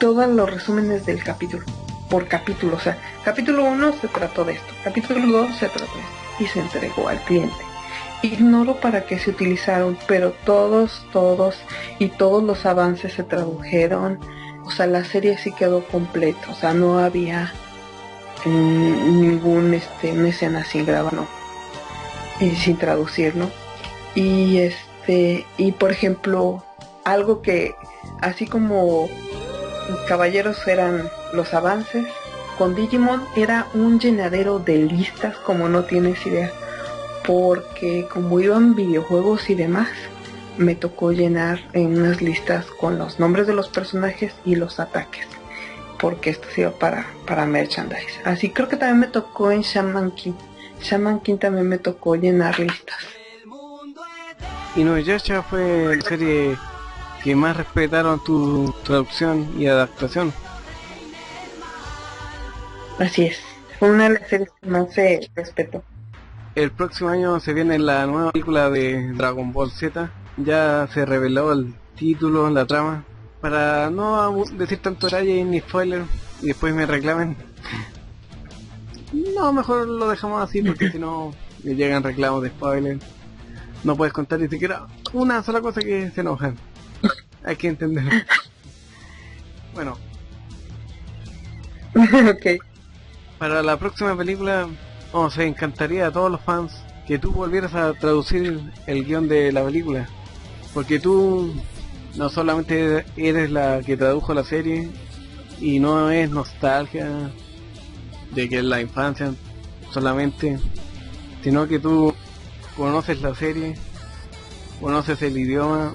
todos los resúmenes del capítulo, por capítulo. O sea, capítulo 1 se trató de esto, capítulo 2 se trató de esto, y se entregó al cliente. Ignoro para qué se utilizaron, pero todos los avances se tradujeron. O sea, la serie sí quedó completa, o sea, no había ningún una escena sin grabar, no, y sin traducir, ¿no? Y por ejemplo, algo que así como Caballeros eran los avances, con Digimon era un llenadero de listas como no tienes idea, porque como iban videojuegos y demás, me tocó llenar en unas listas con los nombres de los personajes y los ataques, porque esto se iba para merchandise. Así creo que también me tocó en Shaman King. Shaman King también me tocó llenar listas. Inuyasha fue la serie que más respetaron tu traducción y adaptación. Así es, fue una de las series que más se respetó. El próximo año se viene la nueva película de Dragon Ball Z. Ya se reveló el título, la trama. Para no decir tanto detalle ni spoiler y después me reclamen. No, mejor lo dejamos así porque si no me llegan reclamos de spoiler. No puedes contar ni siquiera una sola cosa que se enojan. Hay que entenderlo. Bueno. Ok. Para la próxima película, nos encantaría a todos los fans que tú volvieras a traducir el guión de la película. Porque tú no solamente eres la que tradujo la serie y no es nostalgia de que es la infancia solamente, sino que tú conoces la serie, conoces el idioma,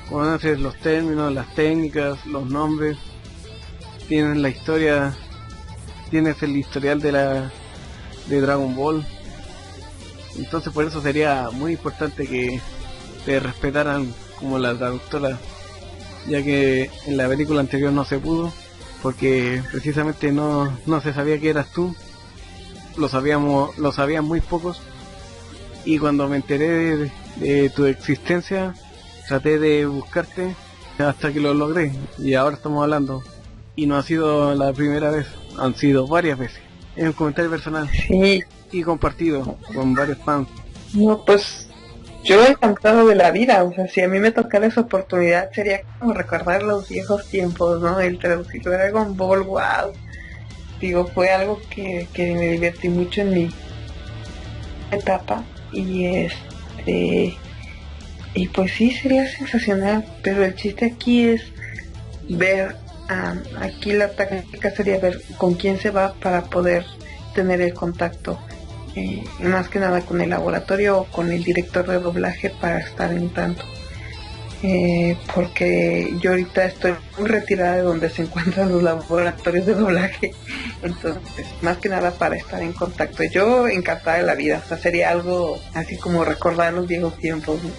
conoces los términos, las técnicas, los nombres, tienes la historia, tienes el historial de Dragon Ball. Entonces por eso sería muy importante que te respetaran como la traductora, ya que en la película anterior no se pudo porque precisamente no se sabía que eras tú, lo sabían muy pocos, y cuando me enteré de tu existencia, traté de buscarte hasta que lo logré, y ahora estamos hablando. Y no ha sido la primera vez, han sido varias veces. Es un comentario personal. Sí. Y compartido con varios fans. No, pues yo encantado de la vida, o sea, si a mí me tocara esa oportunidad sería como recordar los viejos tiempos, ¿no? El traducir Dragon Ball, wow. Digo, fue algo que me divertí mucho en mi etapa y y pues sí, sería sensacional, pero el chiste aquí es ver, aquí la táctica sería ver con quién se va para poder tener el contacto, más que nada con el laboratorio o con el director de doblaje para estar en tanto, porque yo ahorita estoy muy retirada de donde se encuentran los laboratorios de doblaje, entonces más que nada para estar en contacto. Yo encantada de la vida, o sea, sería algo así como recordar los viejos tiempos, ¿no?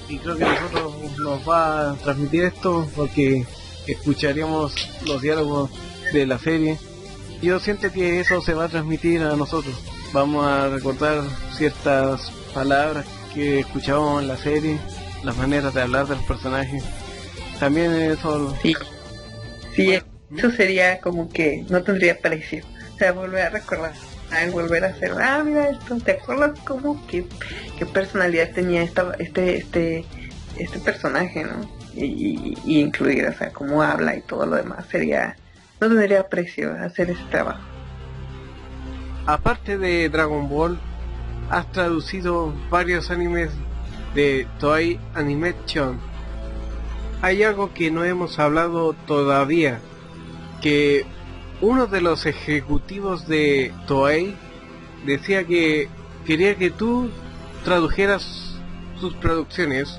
Y creo que nosotros nos va a transmitir esto porque escucharíamos los diálogos de la serie. Yo siento que eso se va a transmitir a nosotros. Vamos a recordar ciertas palabras que escuchábamos en la serie, las maneras de hablar de los personajes. También eso... Sí, eso sería como que no tendría precio. O sea, volver a recordar, volver a hacer, mira esto, ¿te acuerdas cómo qué personalidad tenía este personaje, ¿no? Y incluir, o sea, cómo habla y todo lo demás, no tendría precio hacer ese trabajo. Aparte de Dragon Ball, has traducido varios animes de Toei Animation. Hay algo que no hemos hablado todavía, que uno de los ejecutivos de Toei decía que quería que tú tradujeras sus producciones,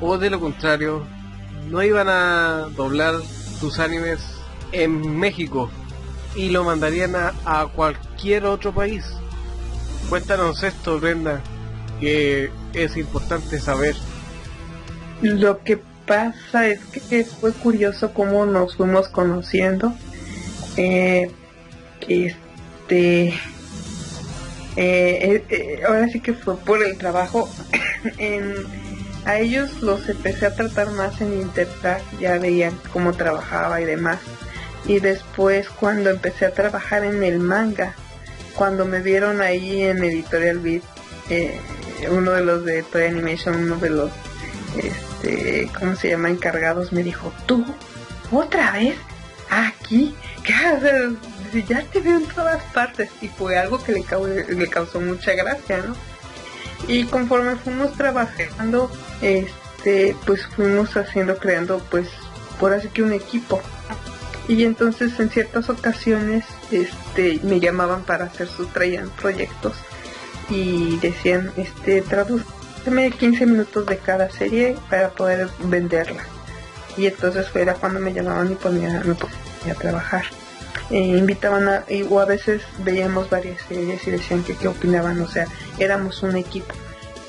o de lo contrario, no iban a doblar tus animes en México y lo mandarían a cualquier otro país. Cuéntanos esto, Brenda, que es importante saber. Lo que pasa es que fue curioso cómo nos fuimos conociendo. Ahora sí que fue por el trabajo. A ellos los empecé a tratar más en Intertag, ya veían cómo trabajaba y demás. Y después cuando empecé a trabajar en el manga, cuando me vieron ahí en Editorial Beat, uno de los de Toei Animation, uno de los ¿cómo se llama? Encargados, me dijo, ¿tú? ¿Otra vez? ¿Aquí? ¿Qué haces? Ya te veo en todas partes. Y fue algo que le causó mucha gracia, ¿no? Y conforme fuimos trabajando, pues fuimos creando, pues, por así que un equipo. Y entonces en ciertas ocasiones, me llamaban para hacer traían proyectos y decían, tradúceme 15 minutos de cada serie para poder venderla. Y entonces era cuando me llamaban y me ponía a trabajar. Invitaban o a veces veíamos varias series y decían que qué opinaban, o sea, éramos un equipo.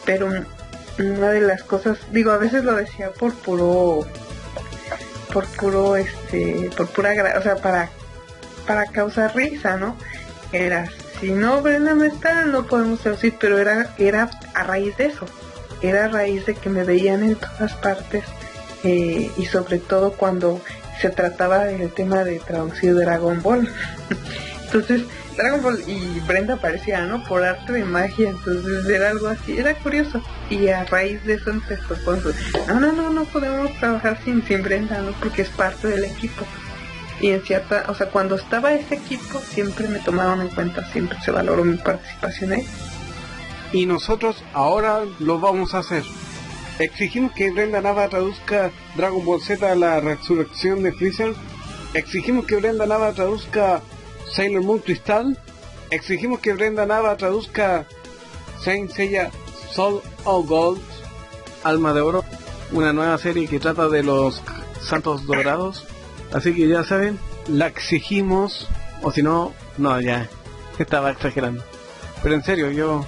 Pero una de las cosas, a veces lo decía por pura o sea, para causar risa, ¿no? Era, si no Brenda no está, no podemos traducir, pero era a raíz de eso, era a raíz de que me veían en todas partes, y sobre todo cuando se trataba del tema de traducir Dragon Ball. Entonces Dragon Ball y Brenda aparecía, ¿no? Por arte de magia, entonces era algo así, era curioso. Y a raíz de eso empezó con no podemos trabajar sin Brenda, ¿no? Porque es parte del equipo. Y en o sea, cuando estaba ese equipo siempre me tomaron en cuenta, siempre se valoró mi participación ahí. Y nosotros ahora lo vamos a hacer. Exigimos que Brenda Nava traduzca Dragon Ball Z, la resurrección de Freezer. Exigimos que Brenda Nava traduzca Sailor Moon Crystal. Exigimos que Brenda Nava traduzca Saint Seiya Soul of Gold, Alma de Oro, una nueva serie que trata de los santos dorados. Así que ya saben, la exigimos, o si no, ya estaba exagerando. Pero en serio,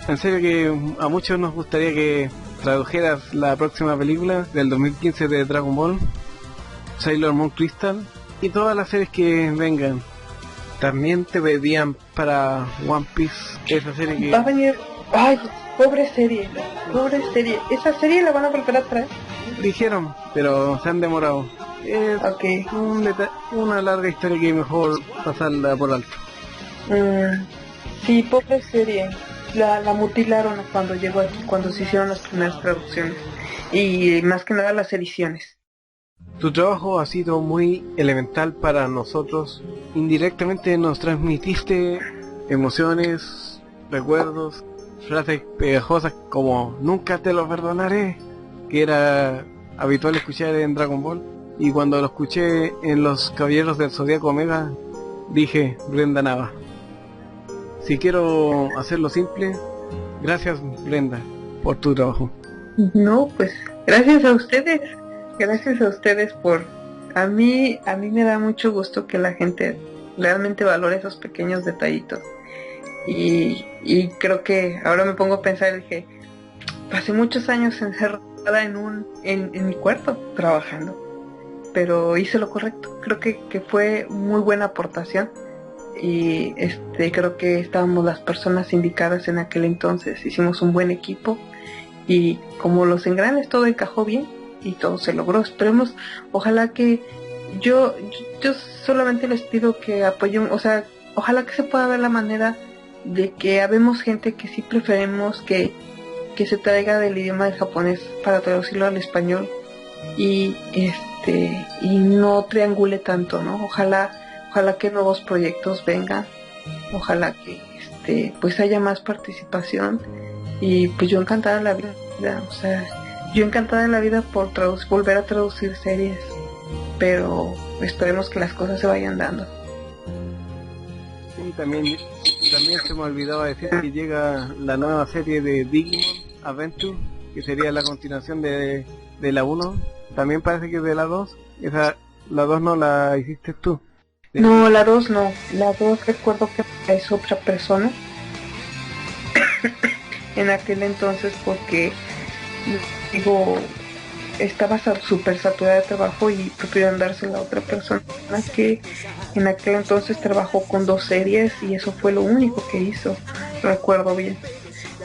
en serio que a muchos nos gustaría que tradujeras la próxima película del 2015 de Dragon Ball, Sailor Moon Crystal y todas las series que vengan. También te pedían para One Piece, esa serie que... Va a venir... Ay, pobre serie. ¿Esa serie la van a volver a traer? Dijeron, pero se han demorado. Es okay. Una larga historia que mejor pasarla por alto. Sí, pobre serie. La mutilaron cuando llegó aquí, cuando se hicieron las primeras traducciones. Y más que nada las ediciones. Tu trabajo ha sido muy elemental para nosotros. Indirectamente nos transmitiste emociones, recuerdos, frases pegajosas como "nunca te lo perdonaré", que era habitual escuchar en Dragon Ball. Y cuando lo escuché en los Caballeros del Zodiaco Omega, dije: Brenda Nava. Si quiero hacerlo simple, gracias Brenda por tu trabajo. No, pues gracias a ustedes por... A mí me da mucho gusto que la gente realmente valore esos pequeños detallitos. Y creo que ahora me pongo a pensar, dije, pasé muchos años encerrada en mi cuarto trabajando, pero hice lo correcto. Creo que fue muy buena aportación. Y creo que estábamos las personas indicadas en aquel entonces, hicimos un buen equipo y como los engranes todo encajó bien y todo se logró. Esperemos, ojalá que yo solamente les pido que apoyen, o sea, ojalá que se pueda ver la manera de que habemos gente que sí preferimos que se traiga del idioma del japonés para traducirlo al español y no triangule tanto, ¿no? Ojalá que nuevos proyectos vengan, ojalá que pues haya más participación y pues yo encantada de la vida, o sea, yo encantada de la vida por volver a traducir series, pero esperemos que las cosas se vayan dando. Sí, también se me olvidaba decir que llega la nueva serie de Digimon Adventure, que sería la continuación de la 1, también parece que es de la 2, la 2 no la hiciste tú. No, la 2 no. La 2 recuerdo que es otra persona. En aquel entonces porque, digo, estaba súper saturada de trabajo y prefirieron dársela a otra persona que en aquel entonces trabajó con 2 series y eso fue lo único que hizo. Recuerdo bien.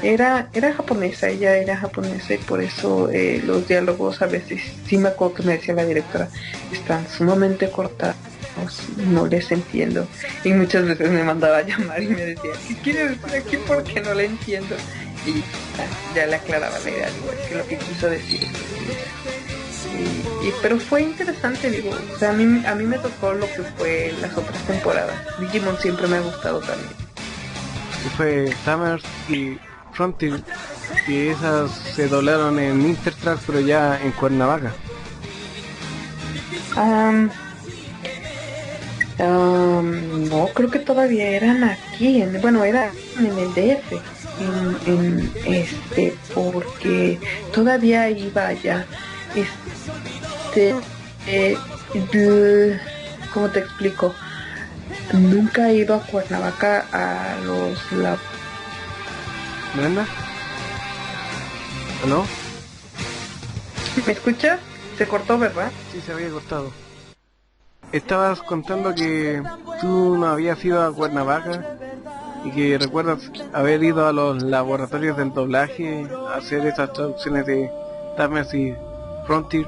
Era japonesa, ella era japonesa y por eso los diálogos a veces, sí me acuerdo que me decía la directora, están sumamente cortados. No les entiendo y muchas veces me mandaba a llamar y me decía, ¿qué quiere decir aquí? Porque no le entiendo y ya le aclaraba la idea, digo, es que lo que quiso decir pero fue interesante, digo, o sea, a mí me tocó lo que fue las otras temporadas. Digimon siempre me ha gustado también. Y fue Tamers y Frontier, y esas se doblaron en Intertrack pero ya en Cuernavaca. No, creo que todavía eran aquí, eran en el DF, porque todavía iba allá, ¿cómo te explico? Nunca he ido a Cuernavaca a los ¿Brenda? ¿No? ¿Me escuchas? Se cortó, ¿verdad? Sí, se había cortado. Estabas contando que tú no habías ido a Cuernavaca y que recuerdas haber ido a los laboratorios del doblaje a hacer esas traducciones de Tamers y Frontier.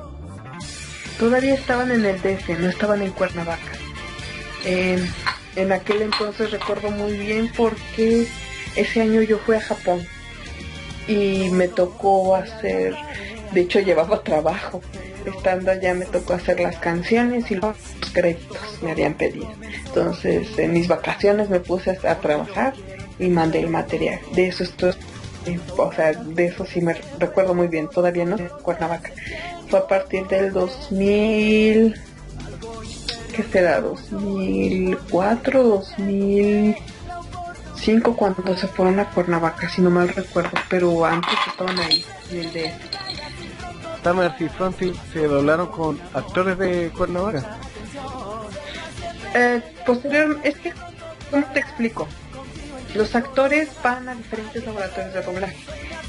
Todavía estaban en el DF, no estaban en Cuernavaca. En aquel entonces recuerdo muy bien porque ese año yo fui a Japón y me tocó hacer, de hecho llevaba trabajo. Estando allá me tocó hacer las canciones y los créditos me habían pedido. Entonces en mis vacaciones me puse a trabajar y mandé el material. De eso estoy, de eso sí me recuerdo muy bien. Todavía no en Cuernavaca. Fue a partir del 2000, ¿qué será? 2004, 2005 cuando se fueron a Cuernavaca, si no mal recuerdo. Pero antes estaban ahí en el DF. Tamers y Frontier se doblaron con actores de Cuernavaca. Posteriormente, es que, ¿cómo te explico? Los actores van a diferentes laboratorios de doblaje.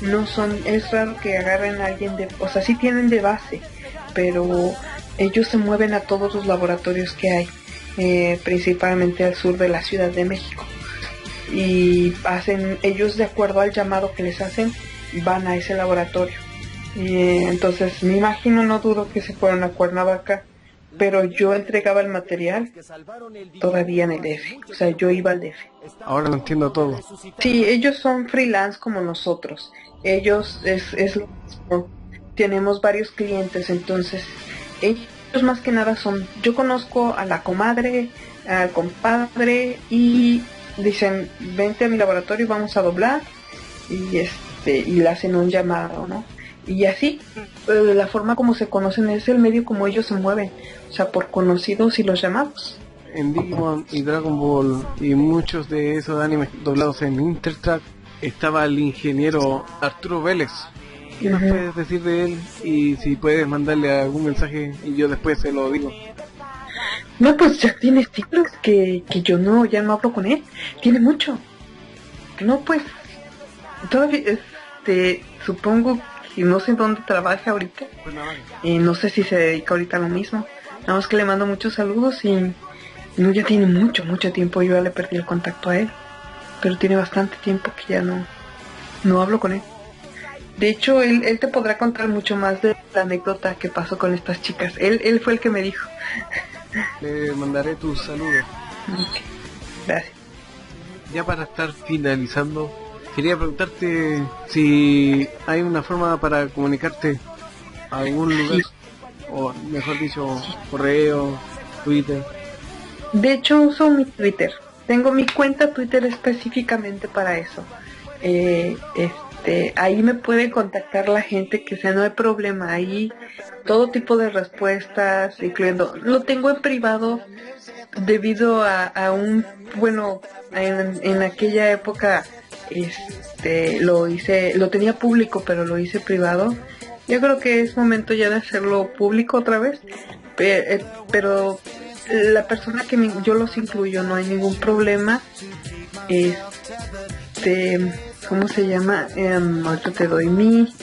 No son, es raro que agarren a alguien o sea, sí tienen de base, pero ellos se mueven a todos los laboratorios que hay. principalmente al sur de la Ciudad de México. Y hacen, ellos de acuerdo al llamado que les hacen, van a ese laboratorio. Entonces me imagino, no dudo que se fueron a Cuernavaca, pero yo entregaba el material todavía en el DF, o sea, yo iba al DF. Ahora lo entiendo todo. Sí, ellos son freelance como nosotros. Ellos es lo mismo. Tenemos varios clientes, entonces ellos más que nada son, yo conozco a la comadre, al compadre, y dicen, vente a mi laboratorio, vamos a doblar, y le hacen un llamado, ¿no? Y así, la forma como se conocen es el medio como ellos se mueven, o sea, por conocidos y los llamados. En Digimon y Dragon Ball y muchos de esos animes doblados en Intertrack estaba el ingeniero Arturo Vélez. ¿Qué nos puedes decir de él? Y si puedes mandarle algún mensaje y yo después se lo digo. No, pues ya tiene siglos que yo ya no hablo con él. Tiene mucho. No, pues todavía, supongo que no sé dónde trabaja ahorita. Pues nada. No sé si se dedica ahorita a lo mismo. Nada más que le mando muchos saludos y no, ya tiene mucho tiempo. Yo ya le perdí el contacto a él. Pero tiene bastante tiempo que ya no hablo con él. De hecho, él te podrá contar mucho más de la anécdota que pasó con estas chicas. Él fue el que me dijo. Le mandaré tus saludos. Okay. Gracias. Ya para estar finalizando, quería preguntarte si hay una forma para comunicarte a algún lugar, o mejor dicho, correo, Twitter. De hecho, uso mi Twitter. Tengo mi cuenta Twitter específicamente para eso. Ahí me puede contactar la gente que sea, no hay problema. Ahí todo tipo de respuestas, incluyendo, lo tengo en privado debido a un, bueno, en aquella época lo tenía público, pero lo hice privado. Yo creo que es momento ya de hacerlo público otra vez, pero la persona que yo los incluyo, no hay ningún problema. ¿Cómo se llama? Ahorita te doy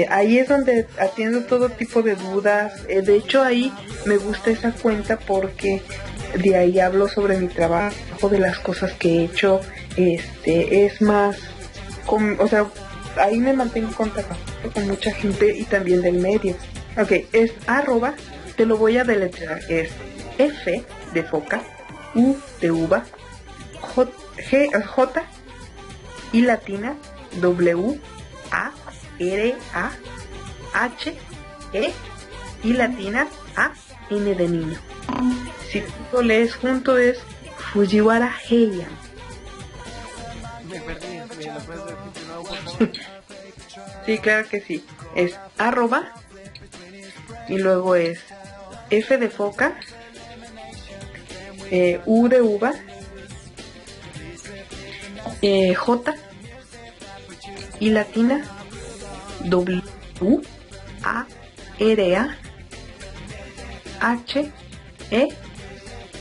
ahí es donde atiendo todo tipo de dudas. De hecho, ahí me gusta esa cuenta porque de ahí hablo sobre mi trabajo, de las cosas que he hecho. Es más, o sea, ahí me mantengo en contacto con mucha gente y también del medio. Ok, es @ te lo voy a deletrear, es F de foca, U de uva, J y latina, W A R A H E y latina A N de niño. Si tú lo lees junto es Fujiwara Heian. Me perdí, ¿me lo puedes repetir de nuevo, por favor? Sí, claro que sí. Es @ y luego es F de foca, U de uva, J y latina, W A R A H E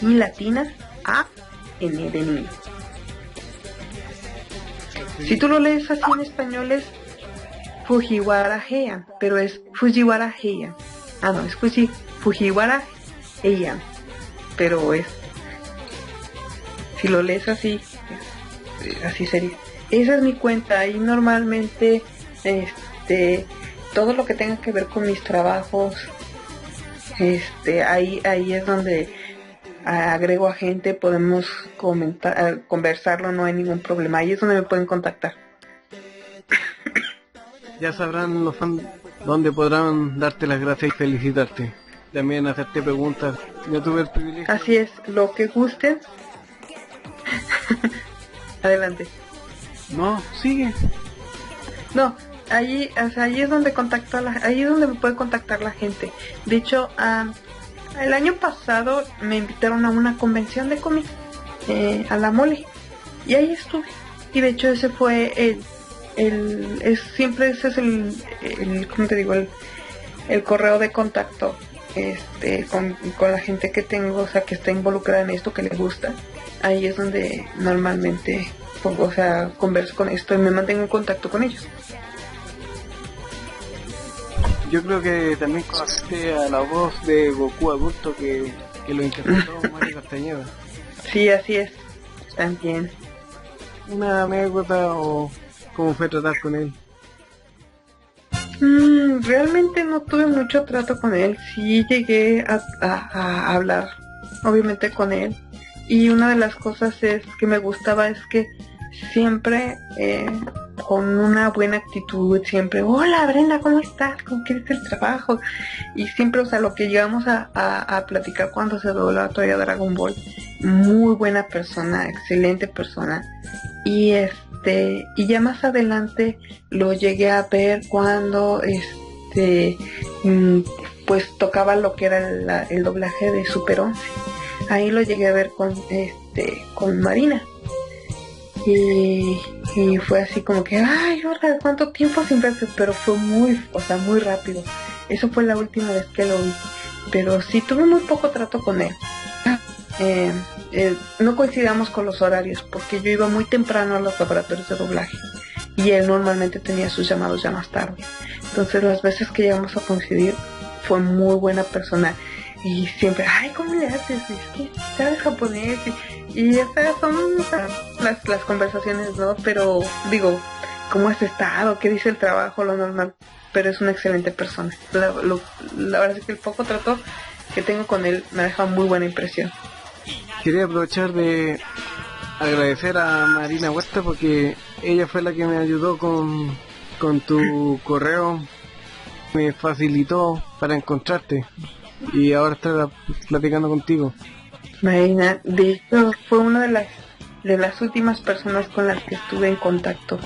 y latina A N de niño. Si tú lo lees así en español es Fujiwara Heian, pero es Fujiwara Heian. Ah, no, es Fujiwara Heian, pero es, si lo lees así, así sería. Esa es mi cuenta, y normalmente todo lo que tenga que ver con mis trabajos, ahí es donde agrego a gente, podemos conversarlo, no hay ningún problema. Ahí es donde me pueden contactar. Ya sabrán los fans dónde podrán darte las gracias y felicitarte. También hacerte preguntas. Yo tuve el privilegio. Así es, lo que gusten. Adelante. No, sigue. No, ahí es donde ahí es donde me puede contactar la gente. De hecho, el año pasado me invitaron a una convención de cómics, a la Mole, y ahí estuve. Y de hecho ese fue siempre ese es el ¿cómo te digo? El correo de contacto, con la gente que tengo, o sea, que está involucrada en esto, que le gusta. Ahí es donde normalmente, o sea, converso con esto y me mantengo en contacto con ellos. Yo creo que también conociste a la voz de Goku adulto que lo interpretó Mario Castañeda. Sí, así es. También. ¿Una anécdota o cómo fue tratar con él? Realmente no tuve mucho trato con él. Sí llegué a hablar, obviamente, con él. Y una de las cosas que me gustaba es que siempre con una buena actitud, siempre, hola Brenda, ¿cómo estás? ¿Cómo quieres el trabajo? Y siempre, o sea, lo que llegamos a platicar cuando se doblaba todavía Dragon Ball, muy buena persona, excelente persona. Y ya más adelante lo llegué a ver cuando pues tocaba lo que era el doblaje de Super 11. Ahí lo llegué a ver con Marina. Y fue así como que, ay, ¿verdad? ¿Cuánto tiempo sin verte? Pero fue muy rápido. Eso fue la última vez que lo vi. Pero sí tuve muy poco trato con él. No coincidíamos con los horarios porque yo iba muy temprano a los laboratorios de doblaje y él normalmente tenía sus llamados ya más tarde. Entonces las veces que llegamos a coincidir fue muy buena persona y siempre, ay, ¿cómo le haces? Es que sabes japonés y esas son las conversaciones, ¿no? Pero digo, ¿cómo has estado? ¿Qué dice el trabajo? Lo normal. Pero es una excelente persona. La verdad es que el poco trato que tengo con él me ha dejado muy buena impresión. Quería aprovechar de agradecer a Marina Huerta porque ella fue la que me ayudó con tu correo, me facilitó para encontrarte y ahora estar platicando contigo. Marina, de hecho, fue una de las últimas personas con las que estuve en contacto.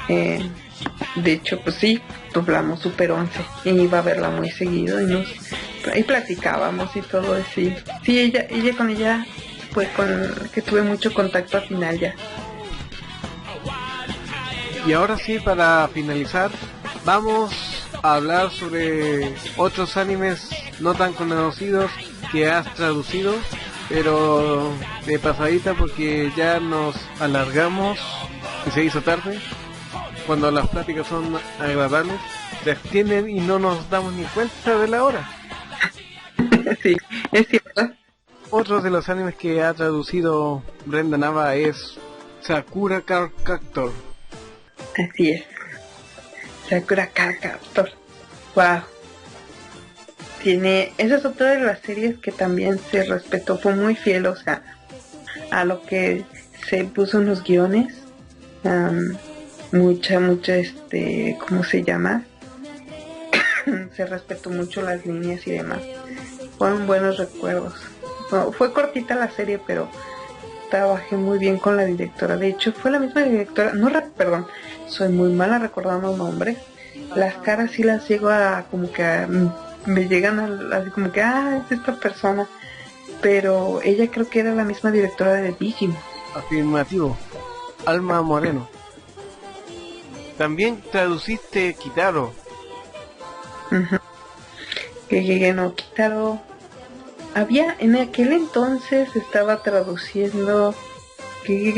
De hecho, pues sí, doblamos Super 11 y iba a verla muy seguido y platicábamos y todo así. Sí, ella con ella fue con que tuve mucho contacto al final ya. Y ahora sí, para finalizar, vamos a hablar sobre otros animes no tan conocidos que has traducido, pero de pasadita porque ya nos alargamos y se hizo tarde. Cuando las pláticas son agradables, se extienden y no nos damos ni cuenta de la hora. Sí, es cierto. Otro de los animes que ha traducido Brenda Nava es Sakura Card Captor. Así es. Sakura Card Captor. Wow. Esa es otra de las series que también se respetó, fue muy fiel, o sea, a lo que se puso en los guiones. Mucha, ¿cómo se llama? Se respetó mucho las líneas y demás. Fueron buenos recuerdos. No, fue cortita la serie, pero trabajé muy bien con la directora. De hecho, fue la misma directora. Perdón, soy muy mala recordando nombres. Las caras sí las llego me llegan así como que, es esta persona. Pero ella creo que era la misma directora de Digimon. Afirmativo. Alma Moreno. También traduciste Kitaro. No, Kitaro. En aquel entonces estaba traduciendo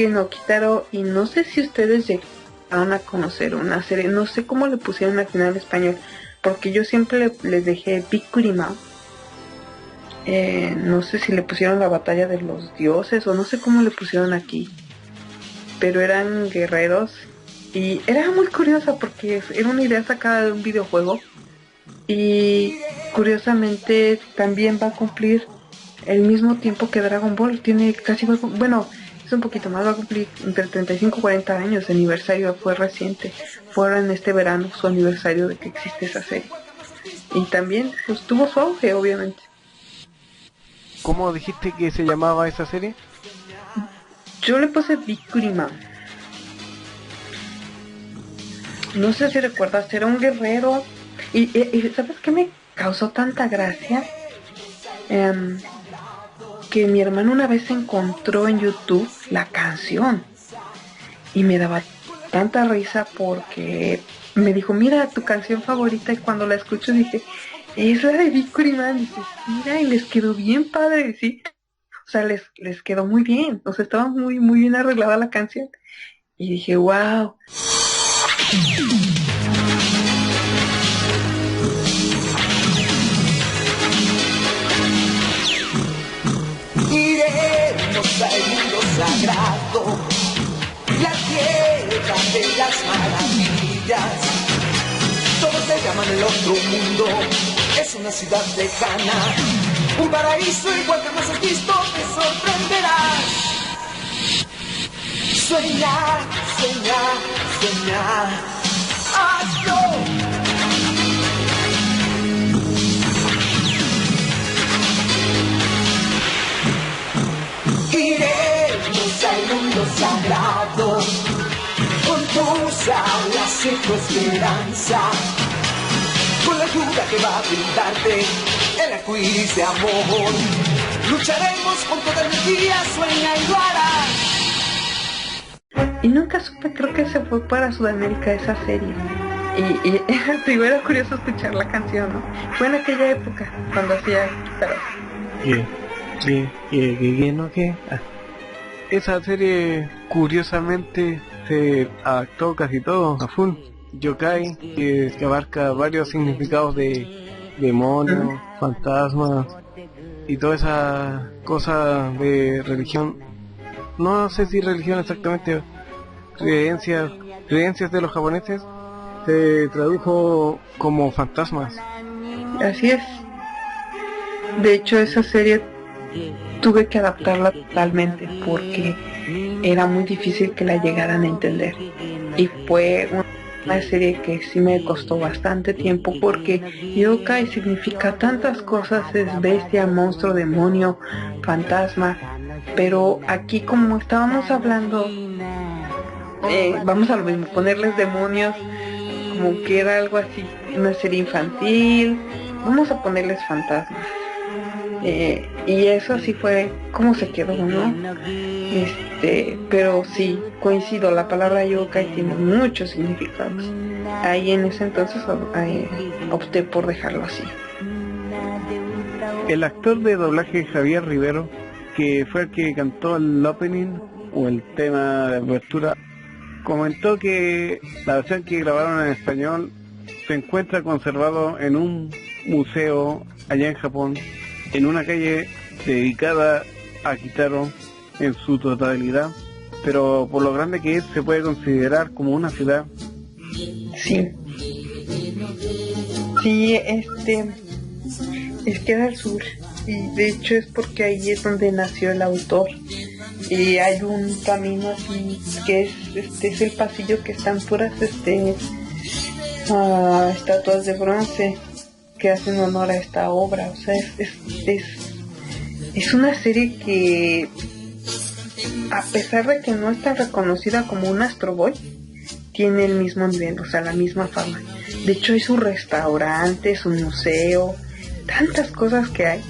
no, Kitaro, y no sé si ustedes llegaron a conocer una serie, no sé cómo le pusieron al final en español, porque yo siempre les dejé Bikurima. No sé si le pusieron la batalla de los dioses o no sé cómo le pusieron aquí, pero eran guerreros y era muy curiosa porque era una idea sacada de un videojuego y curiosamente también va a cumplir el mismo tiempo que Dragon Ball. Tiene casi, bueno, es un poquito más, va a cumplir entre 35 y 40 años. El aniversario fue reciente, fue en este verano su aniversario de que existe esa serie. Y también pues tuvo su auge, obviamente. ¿Cómo dijiste que se llamaba esa serie? Yo le puse Bikurima. No sé si recuerdas, era un guerrero. Y ¿sabes qué me causó tanta gracia? Que mi hermano una vez encontró en YouTube la canción. Y me daba tanta risa porque me dijo, mira tu canción favorita. Y cuando la escucho dije, es la de Bikurima. Y dices, mira, y les quedó bien padre, ¿sí? O sea, les quedó muy bien. O sea, estaba muy, muy bien arreglada la canción. Y dije, wow. otro mundo, es una ciudad lejana, un paraíso igual que no has visto, te sorprenderás. Sueña, sueña, sueña, hazlo. Iremos al mundo sagrado, con tus alas y tu esperanza, con la ayuda que va a brindarte el arcoíris de amor. Lucharemos con toda energía, sueña y lo harás. Y nunca supe, creo que se fue para Sudamérica esa serie. Y digo, era curioso escuchar la canción, ¿no? Fue en aquella época, cuando hacía guitarras. ¿Qué? Esa serie, curiosamente, se adaptó casi todo a full. Yokai, que abarca varios significados de demonio, fantasma y toda esa cosa de religión. No sé si religión exactamente, creencias de los japoneses, se tradujo como fantasmas. Así es. De hecho, esa serie tuve que adaptarla totalmente porque era muy difícil que la llegaran a entender. Y fue una serie que sí me costó bastante tiempo porque yokai significa tantas cosas, es bestia, monstruo, demonio, fantasma. Pero aquí, como estábamos hablando, vamos a lo mismo, ponerles demonios, como que era algo así, una serie infantil, vamos a ponerles fantasmas. Y eso así fue como se quedó, ¿no? Pero sí, coincido, la palabra yokai tiene muchos significados. Ahí en ese entonces opté por dejarlo así. El actor de doblaje Javier Rivero, que fue el que cantó el opening o el tema de apertura, comentó que la versión que grabaron en español se encuentra conservado en un museo allá en Japón, en una calle dedicada a Kitaro en su totalidad, pero por lo grande que es se puede considerar como una ciudad. Sí, es que era al sur, y de hecho es porque ahí es donde nació el autor. Y hay un camino así que es el pasillo que están puras estatuas de bronce que hacen honor a esta obra. O sea, es una serie que, a pesar de que no es tan reconocida como un Astro Boy, tiene el mismo nivel, o sea, la misma fama. De hecho, hay su restaurante, su museo, tantas cosas que hay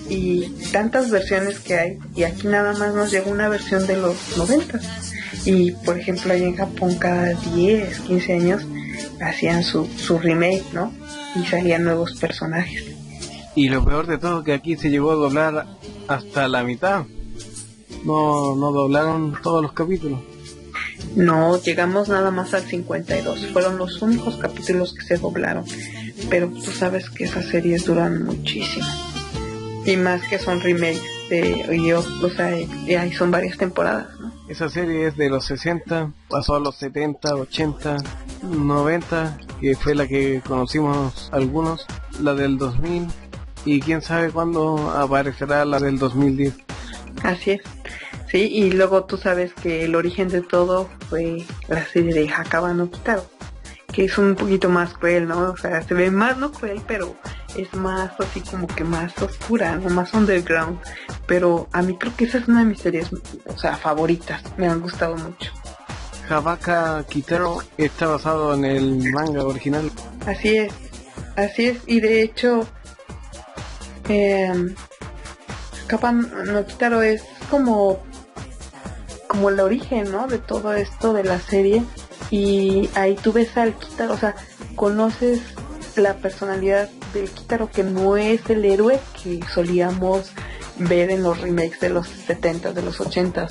y tantas versiones que hay, y aquí nada más nos llegó una versión de los 90. Y por ejemplo, ahí en Japón cada 10, 15 años hacían su remake, ¿no? Y salían nuevos personajes. Y lo peor de todo, que aquí se llegó a doblar hasta la mitad. No doblaron todos los capítulos. No, llegamos nada más al 52. Fueron los únicos capítulos que se doblaron. Pero tú sabes que esas series duran muchísimo. Y más que son remakes y ahí son varias temporadas, ¿no? Esa serie es de los 60, pasó a los 70, 80, 90, que fue la que conocimos algunos, la del 2000, y quién sabe cuándo aparecerá la del 2010. Así es. Sí, y luego tú sabes que el origen de todo fue la serie de Hakaba no Kitaro, que es un poquito más cruel, ¿no? O sea, se ve más, no cruel, pero es más así como que más oscura, ¿no? Más underground. Pero a mí creo que esa es una de mis series, o sea, favoritas. Me han gustado mucho. Habaka Kitaro está basado en el manga original. Así es. Y de hecho, Hakaba no Kitaro es como el origen, ¿no? De todo esto de la serie. Y ahí tú ves al Kitaro, o sea, conoces la personalidad del Kitaro, que no es el héroe que solíamos ver en los remakes de los 70, de los 80.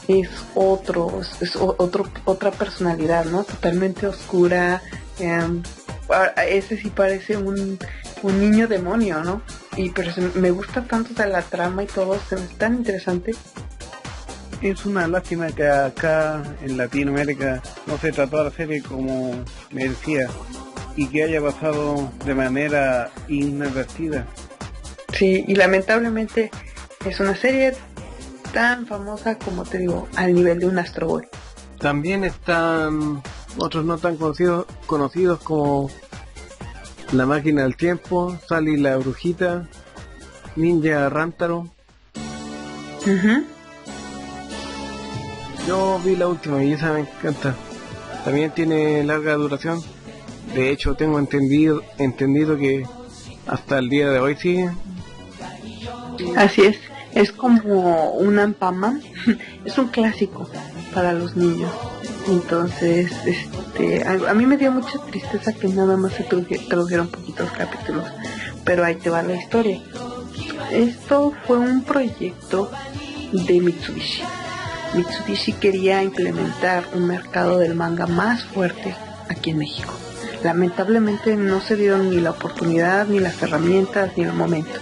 Es otra personalidad, ¿no? Totalmente oscura. Ese sí parece un niño demonio, ¿no? Pero me gusta tanto de la trama y todo, es tan interesante. Es una lástima que acá en Latinoamérica no se trató la serie como merecía. y que haya pasado de manera inadvertida. Sí, y lamentablemente es una serie tan famosa como te digo, al nivel de un Astro Boy. También están otros no tan conocidos como La Máquina del Tiempo, Sally la Brujita, Ninja Rántaro. Yo vi la última y esa me encanta. También tiene larga duración. De hecho, tengo entendido que hasta el día de hoy sigue. Así es como un Ampaman. Es un clásico para los niños. Entonces, a mí me dio mucha tristeza que nada más se tradujeron poquitos capítulos. Pero ahí te va la historia. Esto fue un proyecto de Mitsubishi. Mitsubishi quería implementar un mercado del manga más fuerte aquí en México. Lamentablemente no se dieron ni la oportunidad, ni las herramientas, ni el momento.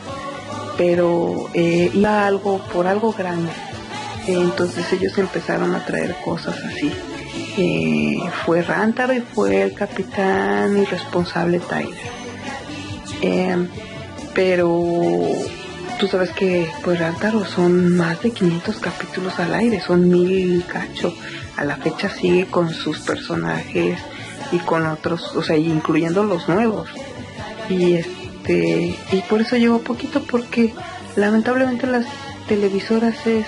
Pero iba por algo grande. Entonces ellos empezaron a traer cosas así. Fue Rántaro y fue el capitán irresponsable Tyler. Pero tú sabes que pues Rántaro son más de 500 capítulos al aire, son 1000 cacho. A la fecha sigue con sus personajes y con otros, o sea, incluyendo los nuevos. Y por eso llegó poquito, porque lamentablemente las televisoras es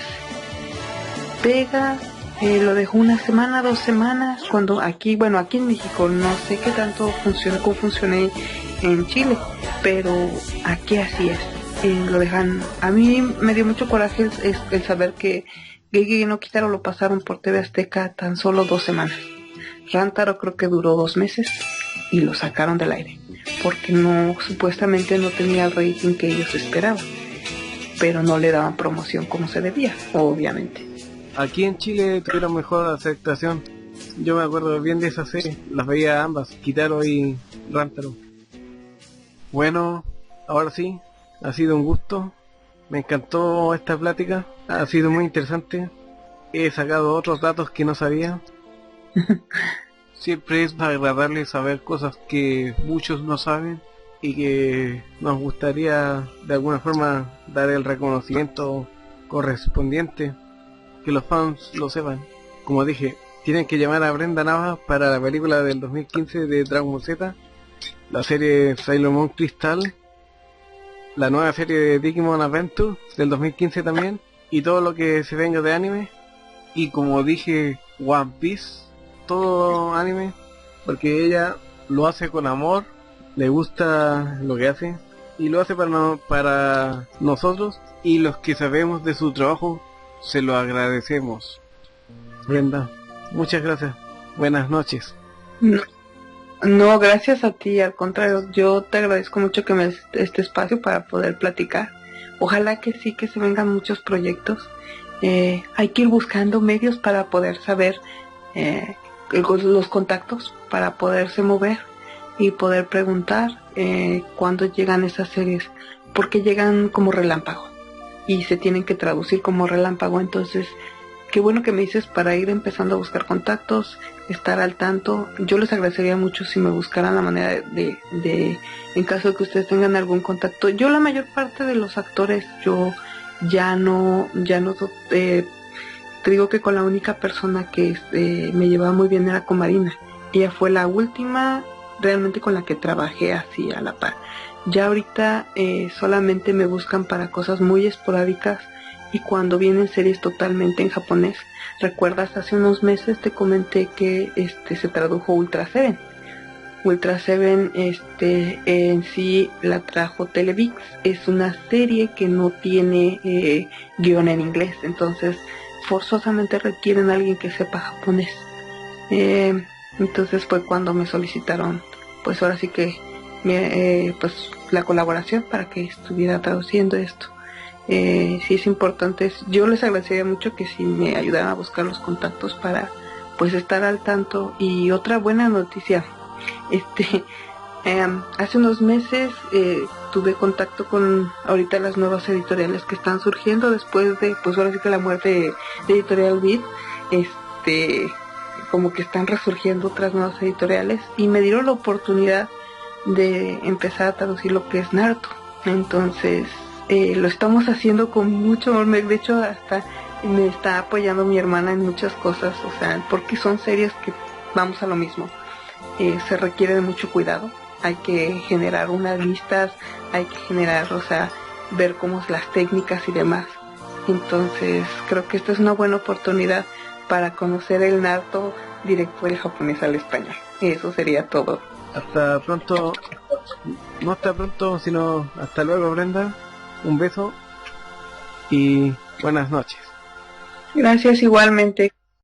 pega, lo dejó una semana, 2 semanas, cuando aquí en México no sé qué tanto funciona, cómo funcioné en Chile, pero aquí así es. Lo dejan. A mí me dio mucho coraje el saber que Gege no Kitaro lo pasaron por TV Azteca tan solo 2 semanas. Rántaro creo que duró 2 meses y lo sacaron del aire porque supuestamente no tenía el rating que ellos esperaban, pero no le daban promoción como se debía, obviamente. Aquí en Chile tuvieron mejor aceptación. Yo me acuerdo bien de esa serie, las veía ambas, Kitaro y Rántaro. Bueno, ahora sí, ha sido un gusto, me encantó esta plática, ha sido muy interesante, he sacado otros datos que no sabía. Siempre es agradable saber cosas que muchos no saben y que nos gustaría de alguna forma dar el reconocimiento correspondiente, que los fans lo sepan. Como dije, tienen que llamar a Brenda Nava para la película del 2015 de Dragon Ball Z, la serie Sailor Moon Crystal, la nueva serie de Digimon Adventure del 2015 también, y todo lo que se venga de anime. Y como dije, One Piece, todo anime, porque ella lo hace con amor, le gusta lo que hace y lo hace para nosotros, y los que sabemos de su trabajo se lo agradecemos. Brenda, muchas gracias, buenas noches. No, gracias a ti, al contrario, yo te agradezco mucho que me des este espacio para poder platicar. Ojalá que sí, que se vengan muchos proyectos. Hay que ir buscando medios para poder saber los contactos, para poderse mover y poder preguntar cuándo llegan esas series, porque llegan como relámpago y se tienen que traducir como relámpago. Entonces, qué bueno que me dices para ir empezando a buscar contactos, estar al tanto. Yo les agradecería mucho si me buscaran la manera de en caso de que ustedes tengan algún contacto. Yo la mayor parte de los actores, yo ya no te digo que con la única persona que me llevaba muy bien era con Marina. Ella fue la última realmente con la que trabajé así a la par. Ya ahorita solamente me buscan para cosas muy esporádicas y cuando vienen series totalmente en japonés. ¿Recuerdas? Hace unos meses te comenté que se tradujo Ultra Seven. Ultra Seven en sí la trajo Televix. Es una serie que no tiene guión en inglés, entonces forzosamente requieren a alguien que sepa japonés. Entonces fue cuando me solicitaron, pues ahora sí que pues la colaboración para que estuviera traduciendo esto. Sí es importante. Yo les agradecería mucho que si me ayudaran a buscar los contactos para pues estar al tanto. Y otra buena noticia, hace unos meses tuve contacto con ahorita las nuevas editoriales que están surgiendo después de, pues ahora sí que la muerte de Editorial Beat. como que están resurgiendo otras nuevas editoriales y me dieron la oportunidad de empezar a traducir lo que es Naruto. Entonces lo estamos haciendo con mucho amor. De hecho, hasta me está apoyando mi hermana en muchas cosas, o sea, porque son series que vamos a lo mismo. Se requiere de mucho cuidado, hay que generar unas listas, hay que generar, o sea, ver cómo es las técnicas y demás. Entonces creo que esta es una buena oportunidad para conocer el Naruto directo del japonés al español. Eso sería todo. Hasta pronto. No hasta pronto, sino hasta luego, Brenda. Un beso y buenas noches. Gracias igualmente.